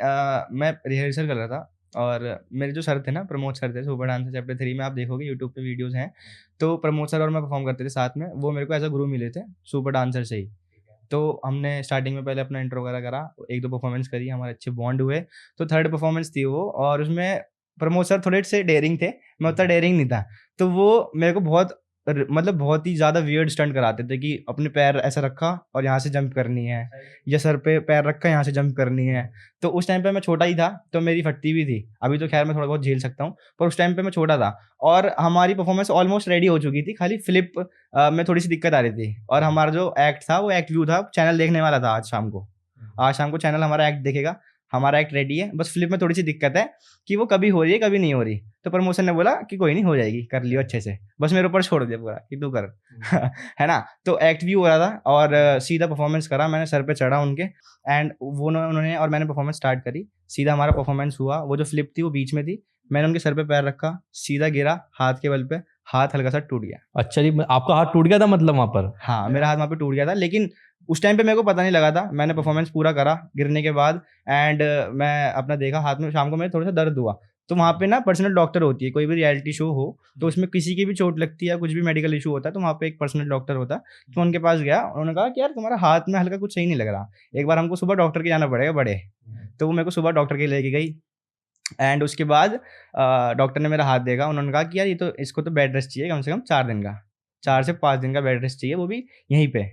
मैं रिहर्सल कर रहा था और मेरे जो सर थे ना, प्रमोद सर थे, सुपर डांसर चैप्टर 3 में आप देखोगे यूट्यूब पे वीडियोस हैं, तो प्रमोद सर और मैं परफॉर्म करते थे साथ में। वो मेरे को एज अ गुरु मिले थे सुपर डांसर से ही। तो हमने स्टार्टिंग में पहले अपना इंट्रो वगैरह करा, 1-2 परफॉर्मेंस करी, हमारे अच्छे बॉन्ड हुए। तो थर्ड परफॉर्मेंस थी वो, और उसमें प्रमोद सर थोड़े से डेयरिंग थे, मैं उतना डेयरिंग नहीं था। तो वो मेरे को बहुत मतलब बहुत ही ज़्यादा वियर्ड स्टंट कराते थे कि अपने पैर ऐसा रखा और यहाँ से जंप करनी है, या सर पे पैर रखा यहाँ से जंप करनी है। तो उस टाइम पे मैं छोटा ही था, तो मेरी फटती भी थी। अभी तो खैर मैं थोड़ा बहुत झेल सकता हूँ, पर उस टाइम पे मैं छोटा था और हमारी परफॉर्मेंस ऑलमोस्ट रेडी हो चुकी थी, खाली फ्लिप में थोड़ी सी दिक्कत आ रही थी। और हमारा जो एक्ट था वो एक्ट व्यू था, चैनल देखने वाला था आज शाम को। आज शाम को चैनल हमारा एक्ट देखेगा, हमारा एक्ट रेडी है, बस फ्लिप में थोड़ी सी दिक्कत है कि वो कभी हो रही है कभी नहीं हो रही। तो प्रमोशन ने बोला कि कोई नहीं, हो जाएगी, कर लियो अच्छे से, बस मेरे ऊपर छोड़ दिया पूरा कि तू कर है ना। तो एक्ट व्यू हो रहा था और सीधा परफॉर्मेंस करा मैंने, सर पे चढ़ा उनके, एंड वो उन्होंने और मैंने परफॉर्मेंस स्टार्ट करी। सीधा हमारा परफॉर्मेंस हुआ। वो जो फ्लिप थी वो बीच में थी, मैंने उनके सर पे पैर रखा, सीधा गिरा हाथ के बल पे, हाथ हल्का सा टूट गया। अच्छा जी, आपका हाथ टूट गया था मतलब वहाँ पर? हाँ, मेरा हाथ वहाँ पे टूट गया था, लेकिन उस टाइम पे मेरे को पता नहीं लगा था। मैंने परफॉर्मेंस पूरा करा गिरने के बाद, एंड मैं अपना देखा हाथ में, शाम को मेरे थोड़ा सा दर्द हुआ। तो वहाँ पे ना पर्सनल डॉक्टर होती है, कोई भी रियलिटी शो हो तो उसमें किसी की भी चोट लगती है या कुछ भी मेडिकल इशू होता है, तो वहाँ पे एक पर्सनल डॉक्टर होता है। तो उनके पास गया, उन्होंने कहा कि यार तुम्हारा हाथ में हल्का कुछ सही नहीं लग रहा, एक बार हमको सुबह डॉक्टर के जाना पड़ेगा बड़े। तो वो मेरे को सुबह डॉक्टर के लेके गई, एंड उसके बाद डॉक्टर ने मेरा हाथ देखा। उन्होंने कहा कि यार ये तो, इसको तो बेड रेस्ट चाहिए कम से कम 4 दिन का, 4 से 5 दिन का बेड रेस्ट चाहिए, वो भी यहीं पे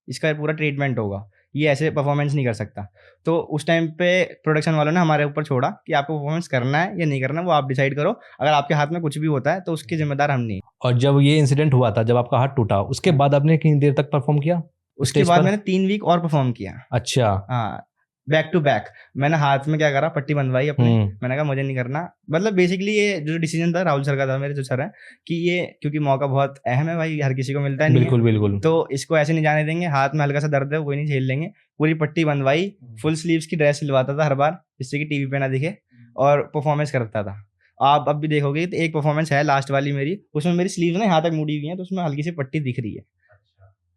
इसका पूरा ट्रीटमेंट होगा, ये ऐसे परफॉर्मेंस नहीं कर सकता। तो उस टाइम पे प्रोडक्शन वालों ने हमारे ऊपर छोड़ा कि आपको परफॉर्मेंस करना है या नहीं करना, वो आप डिसाइड करो, अगर आपके हाथ में कुछ भी होता है तो उसके जिम्मेदार हम नहीं। और जब ये इंसिडेंट हुआ था, जब आपका हाथ टूटा, उसके बाद आपने कितनी देर तक परफॉर्म किया? उसके स्टेज बाद पर? मैंने 3 वीक और परफॉर्म किया। अच्छा। हाँ, बैक टू बैक। मैंने हाथ में क्या करा, पट्टी बंधवाई अपने। मैंने कहा मुझे नहीं करना, मतलब बेसिकली ये जो डिसीजन था राहुल सर का था, मेरे जो सर है, कि ये क्योंकि मौका बहुत अहम है भाई, हर किसी को मिलता है नहीं है, बिल्कुल बिल्कुल। तो इसको ऐसे नहीं जाने देंगे। हाथ में हल्का सा दर्द है, कोई नहीं, झेल लेंगे। पूरी पट्टी बंधवाई, फुल स्लीव्स की ड्रेस सिलवाता था हर बार, जिससे कि टीवी पे ना दिखे, और परफॉर्मेंस करता था। आप अब भी देखोगे तो एक परफॉर्मेंस है लास्ट वाली मेरी, उसमें मेरी स्लीव ना यहाँ तक मुड़ी हुई है, तो उसमें हल्की सी पट्टी दिख रही है।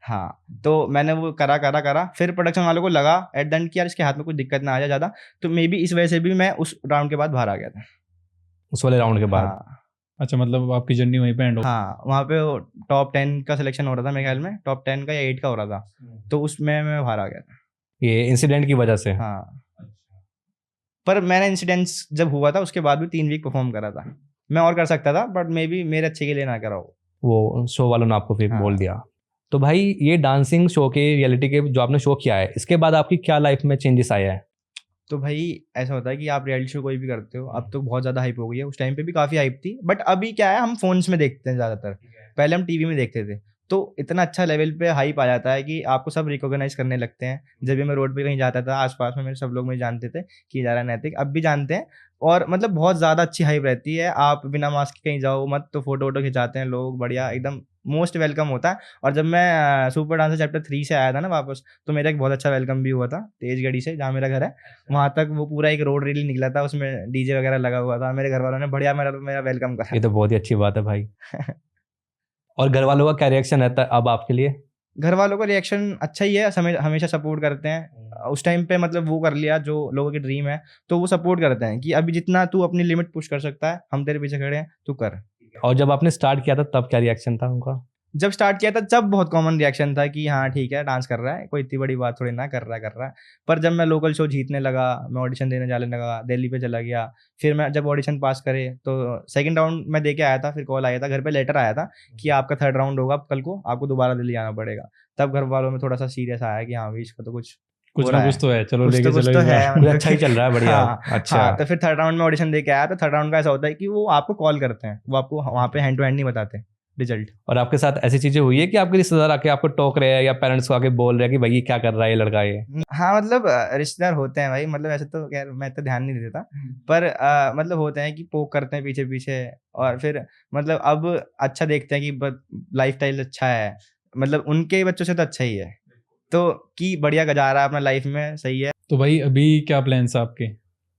हाँ, तो मैंने वो करा, फिर प्रोडक्शन वालों को लगा एट द एंड कि यार इसके हाथ में कुछ दिक्कत ना आ जाए ज़्यादा, तो मे बी इस वजह से भी मैं उस राउंड के बाद बाहर आ गया था। उस वाले राउंड के बाद? हाँ, अच्छा, मतलब आपकी जर्नी वहीं पे एंड हो? हाँ, वहाँ पे टॉप 10 का सिलेक्शन हो रहा था मेरे ख्याल में, टॉप 10 का या 8 का हो रहा था, तो उसमें मैं बाहर आ गया था। ये इंसिडेंट की वजह से? हाँ, पर मैंने इंसिडेंट्स जब हुआ था उसके बाद भी 3 वीक परफॉर्म करा था। मैं और कर सकता था, बट मे बी मेरे अच्छे के लिए ना करा हो। वो शो वालों ने आपको फिर हाँ। बोल दिया। तो भाई ये डांसिंग शो के, रियलिटी के जो आपने शो किया है, इसके बाद आपकी क्या लाइफ में चेंजेस आया है? तो भाई ऐसा होता है कि आप रियलिटी शो कोई भी करते हो, अब तो बहुत ज़्यादा हाइप हो गई है, उस टाइम पे भी काफ़ी हाइप थी, बट अभी क्या है, हम फोन्स में देखते हैं ज़्यादातर, पहले हम टीवी में देखते थे। तो इतना अच्छा लेवल पे हाइप आ जाता है कि आपको सब रिकॉग्नाइज करने लगते हैं। जब भी मैं रोड पे कहीं जाता था, आसपास में मेरे सब लोग मुझे जानते थे कि जा रहा है नैतिक, अब भी जानते हैं, और मतलब बहुत ज़्यादा अच्छी हाइप रहती है। आप बिना मास्क के कहीं जाओ मत, तो फोटो वोटो खिंचाते हैं लोग, बढ़िया एकदम मोस्ट वेलकम होता है। और जब मैं सुपर डांसर चैप्टर 3 से आया था ना वापस, तो मेरा एक बहुत अच्छा वेलकम भी हुआ था तेजगढ़ी से, जहाँ मेरा घर है, वहाँ तक वो पूरा एक रोड रेली निकला था, उसमें डीजे वगैरह लगा हुआ था। मेरे घर वालों ने बढ़िया मेरा वेलकम करा। ये तो बहुत ही अच्छी बात है भाई। और घर वालों का क्या रिएक्शन रहता है अब आपके लिए? घर वालों का रिएक्शन अच्छा ही है, हमेशा सपोर्ट करते हैं। उस टाइम पे मतलब वो कर लिया जो लोगों की ड्रीम है, तो वो सपोर्ट करते हैं कि अभी जितना तू अपनी लिमिट पुश कर सकता है, हम तेरे पीछे खड़े हैं, तू कर। और जब आपने स्टार्ट किया था तब क्या रिएक्शन था उनका? जब स्टार्ट किया था जब बहुत कॉमन रिएक्शन था कि हाँ ठीक है, डांस कर रहा है, कोई इतनी बड़ी बात थोड़ी ना, कर रहा है। पर जब मैं लोकल शो जीतने लगा, मैं ऑडिशन देने जाने लगा, दिल्ली पे चला गया, फिर मैं जब ऑडिशन पास करे तो सेकंड राउंड में दे के आया था, फिर कॉल आया था, घर पे लेटर आया था कि आपका 3rd राउंड होगा कल को, आपको दोबारा दिल्ली जाना पड़ेगा। तब घर वालों में थोड़ा सा सीरियस आया कि हाँ भाई इसका तो कुछ ना कुछ तो है, चलो कुछ लेके तो चलो है, कुछ अच्छा ही चल रहा है, बढ़िया। हाँ, अच्छा। हाँ, तो फिर 3rd राउंड में ऑडिशन दे के आया। तो 3rd राउंड का ऐसा होता है कि वो आपको कॉल करते हैं, वो आपको वहाँ पे हैंड टू हैंड नहीं बताते रिजल्ट। और आपके साथ ऐसी चीजें हुई है कि आपके रिश्तेदार आके आपको टोक रहे हैं या पेरेंट्स को आके बोल रहे हैं कि भाई ये क्या कर रहा है ये लड़का ये? हाँ, मतलब रिश्तेदार होते हैं भाई, मतलब ऐसे तो खैर मैं तो ध्यान नहीं देता, पर मतलब होते हैं कि पोक करते हैं पीछे पीछे, और फिर मतलब अब अच्छा देखते हैं कि लाइफ स्टाइल अच्छा है, मतलब उनके बच्चों से तो अच्छा ही है, तो कि बढ़िया गुजारा अपना लाइफ में, सही है। तो भाई अभी क्या प्लान्स है आपके,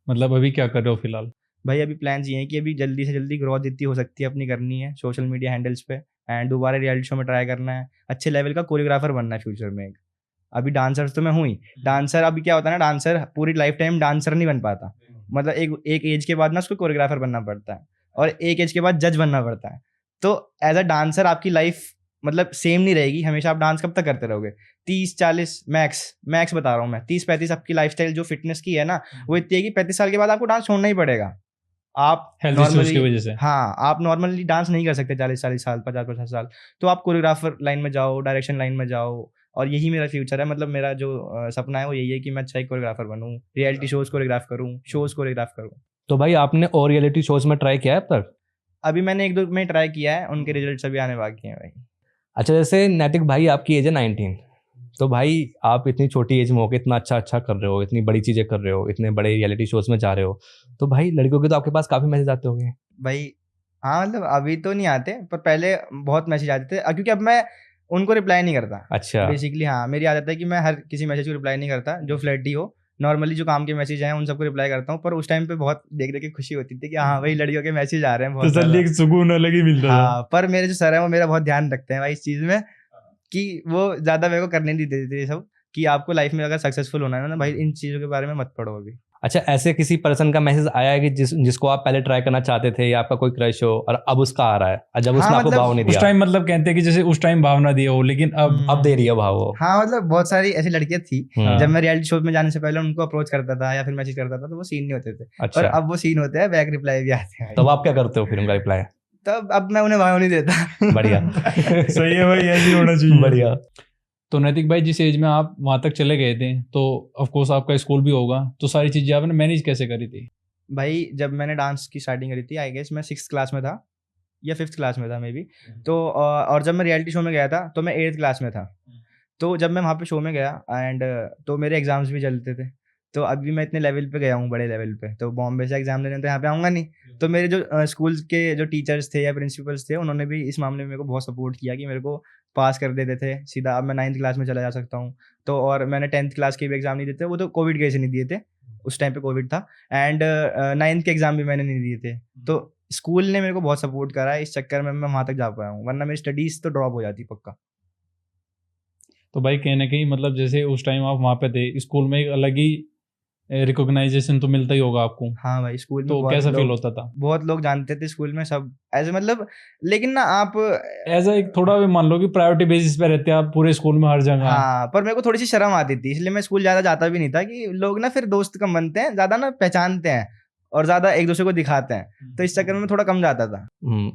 मतलब अभी क्या कर रहे हो फिलहाल? भाई अभी प्लान्स ये हैं कि अभी जल्दी से जल्दी ग्रोथ जितनी हो सकती है अपनी करनी है सोशल मीडिया हैंडल्स पे, एंड दोबारा रियलिटी शो में ट्राई करना है, अच्छे लेवल का कोरियोग्राफर बनना है फ्यूचर में। अभी डांसर तो मैं हूँ ही, डांसर अभी क्या होता है ना, डांसर पूरी लाइफ टाइम डांसर नहीं बन पाता, मतलब एक एज के बाद ना उसको कोरियोग्राफर बनना पड़ता है और एक एज के बाद जज बनना पड़ता है। तो एज अ डांसर आपकी लाइफ मतलब सेम नहीं रहेगी हमेशा। आप डांस कब तक करते रहोगे? 30-40 मैक्स बता रहा हूँ मैं, 30-35 आपकी लाइफस्टाइल जो फिटनेस की है ना वो इतनी है कि 35 साल के बाद आपको डांस छोड़ना ही पड़ेगा। आप हेल्थ इश्यूज की वजह से। हाँ, आप नॉर्मली डांस नहीं कर सकते 40 साल, 50 साल। तो आप कोरियोग्राफर लाइन में जाओ, डायरेक्शन लाइन में जाओ, और यही मेरा फ्यूचर है। मतलब मेरा जो सपना है वो यही है कि मैं अच्छा एक कोरियोग्राफर बनूं, रियलिटी शोज कोरियोग्राफ करूं, शोज कोरियोग्राफ करूं। तो भाई आपने और रियलिटी शोज में ट्राई किया है अब तक? अभी मैंने 1-2 में ट्राई किया है, उनके रिजल्ट्स अभी आने बाकी हैं भाई। अच्छा, जैसे नैतिक भाई आपकी एज है 19, तो भाई आप इतनी छोटी एज में होकर इतना अच्छा कर रहे हो, इतनी बड़ी चीज़ें कर रहे हो, इतने बड़े रियलिटी शोज में जा रहे हो, तो भाई लड़कियों के तो आपके पास काफ़ी मैसेज आते होंगे। भाई हाँ, मतलब अभी तो नहीं आते, पर पहले बहुत मैसेज आते थे, क्योंकि अब मैं उनको रिप्लाई नहीं करता अच्छा। बेसिकली। हाँ, मेरी आदत है कि मैं हर किसी मैसेज को रिप्लाई नहीं करता जो फ्लर्टी हो। नॉर्मली जो काम के मैसेज हैं उन सबको रिप्लाई करता हूँ, पर उस टाइम पे बहुत देख देख के खुशी होती थी कि हाँ भाई लड़कियों के मैसेज आ रहे हैं बहुत तसल्ली, एक सुकून अलग ही मिलता था। हाँ, पर मेरे जो सर है वो मेरा बहुत ध्यान रखते हैं भाई इस चीज़ में, कि वो ज़्यादा मेरे को करने नहीं देते सब, कि आपको लाइफ में अगर सक्सेसफुल होना है ना भाई, इन चीज़ों के बारे में मत पढ़ो अभी। अच्छा, ऐसे किसी पर्सन का मैसेज आया है कि जिसको आप पहले ट्राई करना चाहते थे या आपका कोई क्रश हो और अब उसका आ रहा है, और जब उसने आपको मतलब भाव नहीं उस दिया? टाइम मतलब कहते हैं कि जैसे उस टाइम भावना दिया हो, लेकिन अब दे रही है भाव वो। हाँ, मतलब बहुत सारी ऐसी लड़कियां थी हम्म। जब मैं रियलिटी शो में जाने से पहले उनको अप्रोच करता था या फिर मैसेज करता था, तो वो सीन नहीं होते थे। अच्छा। और अब वो सीन होते हैं, बैक रिप्लाई भी आते हैं। तब आप क्या करते हो फिर उनका रिप्लाई? तब अब मैं उन्हें भाव नहीं देता। बढ़िया। सही है भाई, ऐसे ही होना चाहिए। बढ़िया। तो नैतिक भाई, जिस एज में आप वहां तक चले गए थे, तो ऑफ कोर्स आपका स्कूल भी होगा, तो सारी चीजें आपने मैनेज कैसे करी थी? भाई जब मैंने डांस की स्टार्टिंग करी थी, आई गेस मैं 6th क्लास में था या 5th क्लास में था मे बी। तो और जब मैं रियलिटी शो में गया था तो मैं 8th क्लास में था। तो जब मैं वहाँ पे शो में गया एंड तो मेरे एग्जाम्स भी चलते थे। तो अभी मैं इतने लेवल पे गया हूँ, बड़े लेवल पे, तो बॉम्बे से एग्जाम देने तो यहाँ पे आऊँगा नहीं। तो मेरे जो स्कूल के जो टीचर्स थे या प्रिंसिपल्स थे, उन्होंने भी इस मामले में मेरे को बहुत सपोर्ट किया कि मेरे को पास कर देते थे सीधा। अब मैं 9th क्लास में चला जा सकता हूँ। तो और मैंने 10th क्लास के भी एग्जाम नहीं देते, वो तो कोविड की वजह से नहीं दिए थे, उस टाइम पे कोविड था। एंड 9th के एग्जाम भी मैंने नहीं दिए थे। तो स्कूल ने मेरे को बहुत सपोर्ट करा है, इस चक्कर में मैं वहाँ तक जा पाया हूँ, वरना मेरी स्टडीज तो ड्रॉप हो जाती पक्का। तो भाई कहीं ना कहीं मतलब जैसे उस टाइम आप वहाँ पे थे, स्कूल में एक अलग ही रिकॉग्नाइजेशन तो मिलता ही होगा आपको। हाँ भाई, स्कूल में तो बहुत कैसा फील लोग, होता था? बहुत लोग जानते थे स्कूल में सब ऐसे, मतलब लेकिन ना आप ऐसा एक थोड़ा भी मान लो कि प्रायोरिटी बेसिस पे रहते हैं आप पूरे स्कूल में हर जगह। हाँ, पर मेरे को थोड़ी सी शर्म आती थी, इसलिए मैं स्कूल ज़्यादा जाता भी नहीं था, कि लोग ना फिर दोस्त कम बनते हैं, ज़्यादा ना पहचानते हैं और ज़्यादा एक दूसरे को दिखाते हैं, तो इस चक्कर में थोड़ा कम जाता था।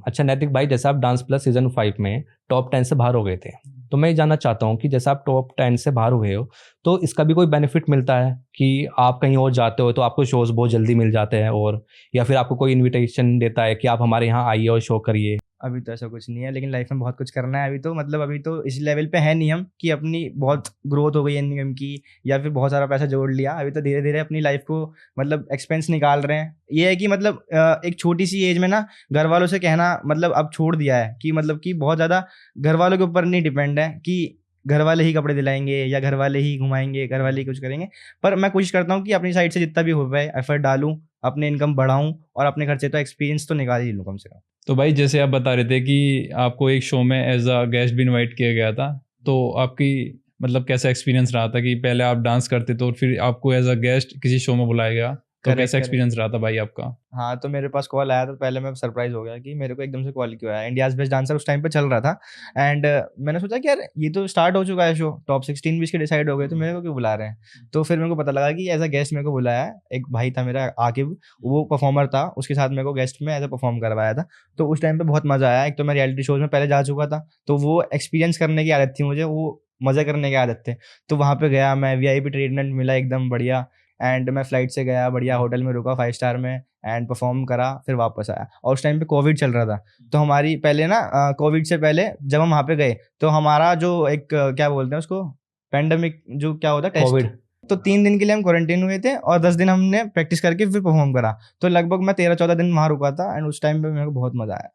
अच्छा नैतिक भाई, जैसे आप डांस प्लस सीजन 5 में टॉप 10 से बाहर हो गए थे, तो मैं ये जानना चाहता हूँ कि जैसे आप टॉप 10 से बाहर हुए हो, तो इसका भी कोई बेनिफिट मिलता है कि आप कहीं और जाते हो तो आपको शोज बहुत जल्दी मिल जाते हैं, और या फिर आपको कोई इनविटेशन देता है कि आप हमारे यहाँ आइए और शो करिए? अभी तो ऐसा कुछ नहीं है, लेकिन लाइफ में बहुत कुछ करना है अभी तो। मतलब अभी तो इस लेवल पे है नहीं हम कि अपनी बहुत ग्रोथ हो गई इनकम की या फिर बहुत सारा पैसा जोड़ लिया। अभी तो धीरे धीरे अपनी लाइफ को मतलब एक्सपेंस निकाल रहे हैं। ये है कि मतलब एक छोटी सी एज में ना घर वालों से कहना मतलब अब छोड़ दिया है, कि मतलब कि बहुत ज़्यादा घर वालों के ऊपर नहीं डिपेंड है कि घर वाले ही कपड़े दिलाएंगे या घर वाले ही घुमाएंगे, घर वाले ही कुछ करेंगे। पर मैं कोशिश करता हूँ कि अपनी साइड से जितना भी हो पाए एफर्ट डालूँ, अपने इनकम बढ़ाऊँ और अपने खर्चे तो एक्सपीरियंस तो निकाल ही लूँ कम से कम। तो भाई जैसे आप बता रहे थे कि आपको एक शो में एज अ गेस्ट भी इनवाइट किया गया था, तो आपकी मतलब कैसा एक्सपीरियंस रहा था कि पहले आप डांस करते थे और फिर आपको एज अ गेस्ट किसी शो में बुलाया गया, तो Correct, कैसा correct. एक्सपीरियंस रहा था भाई आपका? हाँ, तो मेरे पास कॉल आया था, पहले मैं सरप्राइज हो गया कि मेरे को एकदम से कॉल क्यों आया। इंडियाज बेस्ट डांसर उस टाइम पे चल रहा था एंड मैंने सोचा कि यार ये तो स्टार्ट हो चुका है शो, टॉप 16 भी इसके डिसाइड हो गए, तो मेरे को क्यों बुला रहे हैं। तो फिर मेरे को पता लगा कि एज अ गेस्ट मेरे को बुलाया है। एक भाई था मेरा आकिब, वो परफॉर्मर था, उसके साथ मेरे को गेस्ट में एज अ परफॉर्म करवाया था। तो उस टाइम पे बहुत मज़ा आया। एक तो मैं रियलिटी शोज में पहले जा चुका था, तो वो एक्सपीरियंस करने की आदत थी मुझे, वो मज़े करने की आदत थे। तो वहाँ पे गया मैं, VIP ट्रीटमेंट मिला एकदम बढ़िया, एंड मैं फ्लाइट से गया, बढ़िया होटल में रुका 5 स्टार में एंड परफॉर्म करा, फिर वापस आया। और उस टाइम पे कोविड चल रहा था, तो हमारी पहले ना कोविड से पहले जब हम वहाँ पे गए तो हमारा जो एक क्या बोलते हैं उसको, पेंडेमिक जो क्या होता है, टेस्ट, कोविड, तो 3 दिन के लिए हम क्वारंटीन हुए थे और 10 दिन हमने प्रैक्टिस करके फिर परफॉर्म करा। तो लगभग मैं 13-14 दिन वहाँ रुका था एंड उस टाइम पे मेरे को बहुत मजा आया।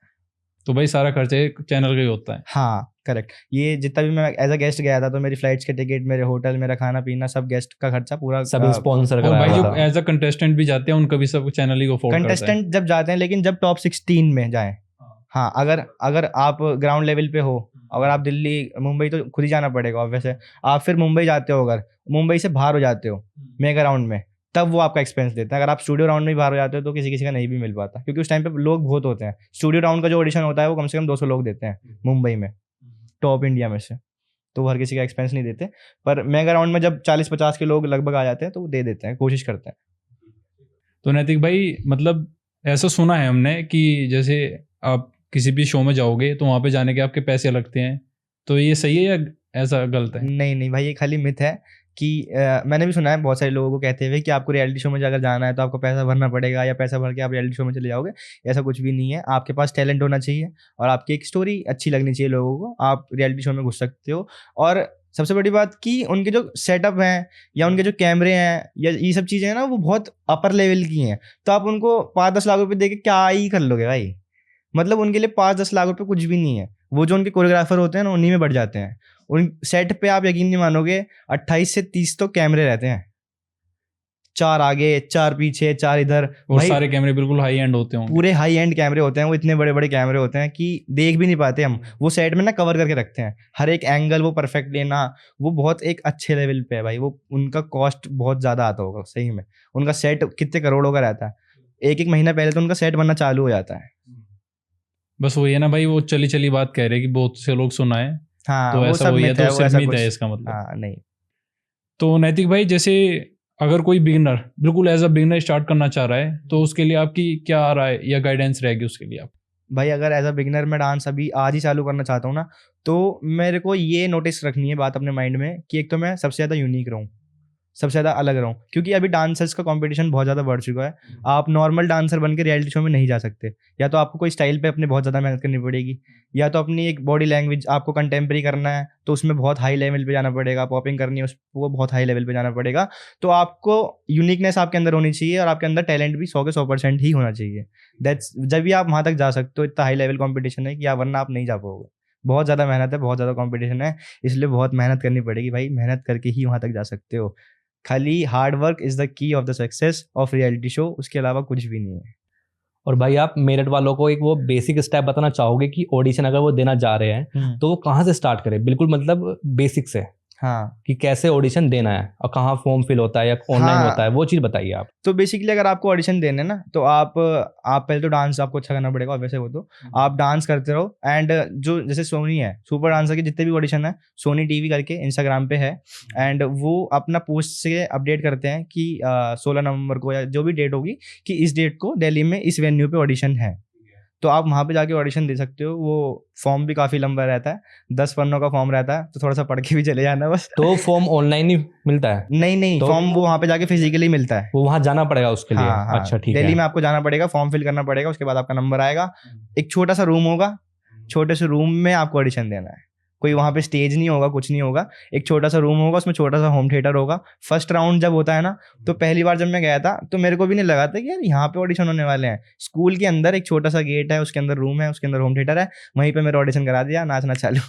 तो भाई सारा खर्चा चैनल का ही होता है? हाँ करेक्ट, ये जितना भी मैं एज अ गेस्ट गया था, तो मेरी फ्लाइट्स के टिकट, मेरे होटल, मेरा खाना पीना, सब गेस्ट का खर्चा पूरा सभी स्पॉन्सर और कराया भाई जो हुआ था। एज अ कंटेस्टेंट भी जाते हैं उनका भी सब चैनल ही अफोर्ड करता है? कंटेस्टेंट जब जाते हैं, लेकिन जब टॉप 16 में जाएं हाँ, अगर आप ग्राउंड लेवल पे हो, अगर आप दिल्ली मुंबई तो खुद ही जाना पड़ेगा वैसे, आप फिर मुंबई जाते हो, अगर मुंबई से बाहर हो जाते हो मेगा राउंड में, तब वो आपका एक्सपेंस देते हैं। अगर आप स्टूडियो राउंड में बाहर हो जाते हो तो किसी किसी का नहीं भी मिल पाता, क्योंकि उस टाइम पे लोग बहुत होते हैं। स्टूडियो राउंड का जो ऑडिशन होता है वो कम से कम 200 लोग देते हैं मुंबई में, टॉप इंडिया में से, तो वो हर किसी का एक्सपेंस नहीं देते। पर मेगा राउंड में जब 40-50 के लोग लगभग आ जाते हैं तो वो दे देते हैं, कोशिश करते हैं। तो नैतिक भाई, मतलब ऐसा सुना है हमने कि जैसे आप किसी भी शो में जाओगे तो वहाँ पे जाने के आपके पैसे लगते हैं, तो ये सही है या ऐसा गलत है? नहीं भाई, ये खाली मिथ है कि मैंने भी सुना है बहुत सारे लोगों को कहते हुए कि आपको रियलिटी शो में अगर जाना है तो आपको पैसा भरना पड़ेगा, या पैसा भर के आप रियलिटी शो में चले जाओगे। ऐसा कुछ भी नहीं है। आपके पास टैलेंट होना चाहिए और आपकी एक स्टोरी अच्छी लगनी चाहिए लोगों को, आप रियलिटी शो में घुस सकते हो। और सबसे बड़ी बात कि उनके जो सेटअप हैं या उनके जो कैमरे हैं या ये सब चीज़ें हैं ना, वो बहुत अपर लेवल की हैं। तो आप उनको 5-10 लाख रुपए दे के क्या ही कर लोगे भाई। मतलब उनके लिए 5-10 लाख रुपए कुछ भी नहीं है। वो जो उनके कोरियोग्राफर होते हैं ना, उन्हीं में बढ़ जाते हैं। उन सेट पे आप यकीन नहीं मानोगे, 28 से 30 तो कैमरे रहते हैं, 4 आगे, 4 पीछे, 4 इधर। और भाई सारे कैमरे बिल्कुल हाई एंड होते होंगे। पूरे हाई एंड कैमरे होते हैं, वो इतने बड़े बड़े कैमरे होते हैं कि देख भी नहीं पाते हम। वो सेट में ना कवर करके रखते हैं, हर एक एंगल वो परफेक्ट लेना, वो बहुत एक अच्छे लेवल पे है भाई। वो उनका कॉस्ट बहुत ज़्यादा आता होगा सही में। उनका सेट कितने करोड़ों का रहता है, एक महीना पहले तो उनका सेट बनना चालू हो जाता है। बस वही है ना भाई, वो चली चली बात कह रहे हैं कि बहुत से लोग सुना है, हाँ, तो वो ऐसा सब वही है, मिथ तो है, वो सिर्फ ऐसा मिथ कुछ। है इसका मतलब। हाँ, नहीं। तो नैतिक भाई, जैसे अगर कोई बिगिनर बिल्कुल एज अ बिगिनर स्टार्ट करना चाह रहा है, तो उसके लिए आपकी क्या राय या गाइडेंस रहेगी उसके लिए आप? भाई अगर एज अ बिगिनर मैं डांस अभी आज ही चालू करना चाहता हूँ ना, तो मेरे को ये नोटिस रखनी है बात अपने माइंड में कि एक तो मैं सबसे ज़्यादा यूनिक रहूँ, सबसे ज़्यादा अलग रहूँ। क्योंकि अभी डांसर्स का कंपटीशन बहुत ज़्यादा बढ़ चुका है। आप नॉर्मल डांसर बन के रियलिटी शो में नहीं जा सकते। या तो आपको कोई स्टाइल पे अपने बहुत ज़्यादा मेहनत करनी पड़ेगी, या तो अपनी एक बॉडी लैंग्वेज आपको कंटेम्प्रेरी करना है तो उसमें बहुत हाई लेवल पे जाना पड़ेगा। पॉपिंग करनी है वो बहुत हाई लेवल पे जाना पड़ेगा। तो आपको यूनिकनेस आपके अंदर होनी चाहिए और आपके अंदर टैलेंट भी 100 के 100% ही होना चाहिए। दैट्स जब भी आप वहाँ तक जा सकते हो। इतना हाई लेवल कॉम्पिटिशन है कि आप, वरना आप नहीं जा पाओगे। बहुत ज़्यादा मेहनत है, बहुत ज़्यादा कॉम्पिटिशन है, इसलिए बहुत मेहनत करनी पड़ेगी भाई। मेहनत करके ही वहाँ तक जा सकते हो। खाली hard work is the key of the success of reality show, उसके अलावा कुछ भी नहीं है। और भाई आप मेरठ वालों को एक वो बेसिक स्टेप बताना चाहोगे कि ऑडिशन अगर वो देना जा रहे हैं तो वो कहाँ से स्टार्ट करें? बिल्कुल मतलब बेसिक से, हाँ, कि कैसे ऑडिशन देना है और कहाँ फॉर्म फिल होता है या ऑनलाइन हाँ। होता है, वो चीज़ बताइए आप। तो बेसिकली अगर आपको ऑडिशन देने ना, तो आप पहले तो डांस आपको अच्छा करना पड़ेगा। वैसे वो तो आप डांस करते रहो। एंड जो जैसे सोनी है, सुपर डांसर के जितने भी ऑडिशन है, सोनी टीवी करके इंस्टाग्राम पे है। एंड वो अपना पोस्ट से अपडेट करते हैं कि 16 नवंबर को या जो भी डेट होगी, कि इस डेट को दिल्ली में इस वेन्यू पे ऑडिशन है। तो आप वहाँ पे जाके ऑडिशन दे सकते हो। वो फॉर्म भी काफ़ी लंबा रहता है, 10 पन्नों का फॉर्म रहता है, तो थोड़ा सा पढ़ के भी चले जाना बस। तो फॉर्म ऑनलाइन ही मिलता है? नहीं, तो फॉर्म वो वहाँ पे जाके फिजिकली मिलता है। वो वहाँ जाना पड़ेगा उसके लिए? हाँ, अच्छा, ठीक दिल्ली है। में आपको जाना पड़ेगा, फॉर्म फिल करना पड़ेगा, उसके बाद आपका नंबर आएगा। एक छोटा सा रूम होगा, छोटे से रूम में आपको ऑडिशन देना है। कोई वहाँ पे स्टेज नहीं होगा, कुछ नहीं होगा। एक छोटा सा रूम होगा, उसमें छोटा सा होम थिएटर होगा। फर्स्ट राउंड जब होता है ना, तो पहली बार जब मैं गया था तो मेरे को भी नहीं लगा था कि यार यहाँ पे ऑडिशन होने वाले हैं। स्कूल के अंदर एक छोटा सा गेट है, उसके अंदर रूम है, उसके अंदर होम थिएटर है, वहीं पे मेरा ऑडिशन करा दिया, नाचना चालू।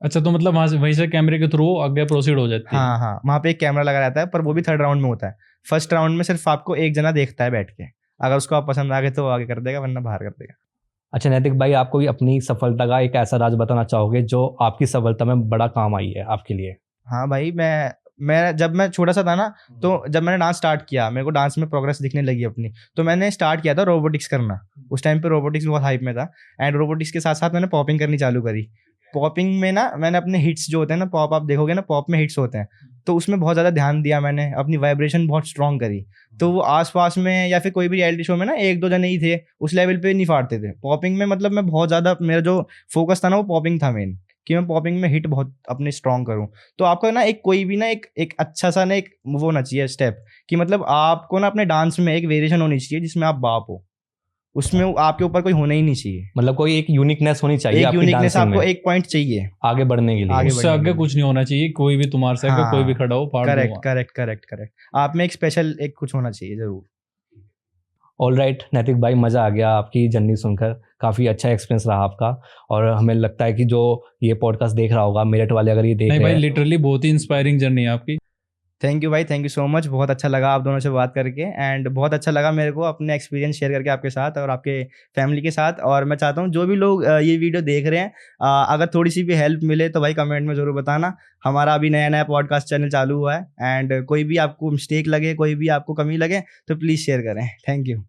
अच्छा, तो मतलब वहीं से कैमरे के थ्रू आगे प्रोसीड हो जाती है? हाँ, वहाँ पे एक कैमरा लगा रहता है, पर वो भी थर्ड राउंड में होता है। फर्स्ट राउंड में सिर्फ आपको एक जना देखता है बैठ के। अगर उसको आप पसंद आ गए तो वो आगे कर देगा, वरना बाहर कर देगा। अच्छा नैतिक भाई, आपको भी अपनी सफलता का एक ऐसा राज बताना चाहोगे जो आपकी सफलता में बड़ा काम आई है आपके लिए? हाँ भाई, मैं जब मैं छोटा सा था ना, तो जब मैंने डांस स्टार्ट किया, मेरे को डांस में प्रोग्रेस दिखने लगी अपनी, तो मैंने स्टार्ट किया था रोबोटिक्स करना। उस टाइम पे रोबोटिक्स बहुत हाइप में था। एंड रोबोटिक्स के साथ साथ मैंने पॉपिंग करनी चालू करी। पॉपिंग में ना मैंने अपने हिट्स जो होते हैं ना, पॉप आप देखोगे ना, पॉप में हिट्स होते हैं, तो उसमें बहुत ज़्यादा ध्यान दिया मैंने, अपनी वाइब्रेशन बहुत स्ट्रॉन्ग करी। तो वो आसपास में या फिर कोई भी रियलिटी शो में ना 1-2 जने ही थे, उस लेवल पे नहीं फाड़ते थे पॉपिंग में। मतलब मैं बहुत ज़्यादा, मेरा जो फोकस था ना वो पॉपिंग था मेन, कि मैं पॉपिंग में हिट बहुत अपने स्ट्रॉन्ग करूँ। तो आपका ना एक कोई भी ना एक अच्छा सा ना एक वो होना चाहिए स्टेप, कि मतलब आपको ना अपने डांस में एक वेरिएशन होनी चाहिए जिसमें आप बाप हो, उसमें आपके ऊपर कोई होना ही नहीं चाहिए। मतलब कोई एक यूनिकनेस होनी चाहिए एक आपकी यूनिकनेस डांसिंग आपको में एक पॉइंट चाहिए आगे बढ़ने के लिए। आगे उससे बढ़ने आगे के कुछ नहीं होना चाहिए, कोई भी तुम्हारे से आगे कोई भी खड़ा हो फाड़ दूंगा। करेक्ट। आप में एक स्पेशल एक कुछ होना चाहिए जरूर। ऑल राइट नैतिक भाई, मज़ा आ गया आपकी जर्नी सुनकर। काफ़ी अच्छा एक्सपीरियंस रहा आपका, और हमें लगता है कि जो ये पॉडकास्ट देख रहा होगा, मेरठ वाले अगर ये देख नहीं रहे भाई, हैं, लिटरली बहुत ही इंस्पायरिंग जर्नी है आपकी। थैंक यू भाई, थैंक यू सो मच। बहुत अच्छा लगा आप दोनों से बात करके, एंड बहुत अच्छा लगा मेरे को अपने एक्सपीरियंस शेयर करके आपके साथ और आपके फैमिली के साथ। और मैं चाहता हूँ जो भी लोग ये वीडियो देख रहे हैं, अगर थोड़ी सी भी हेल्प मिले तो भाई कमेंट में ज़रूर बताना। हमारा अभी नया नया पॉडकास्ट चैनल चालू हुआ है, एंड कोई भी आपको मिस्टेक लगे, कोई भी आपको कमी लगे तो प्लीज़ शेयर करें। Thank you.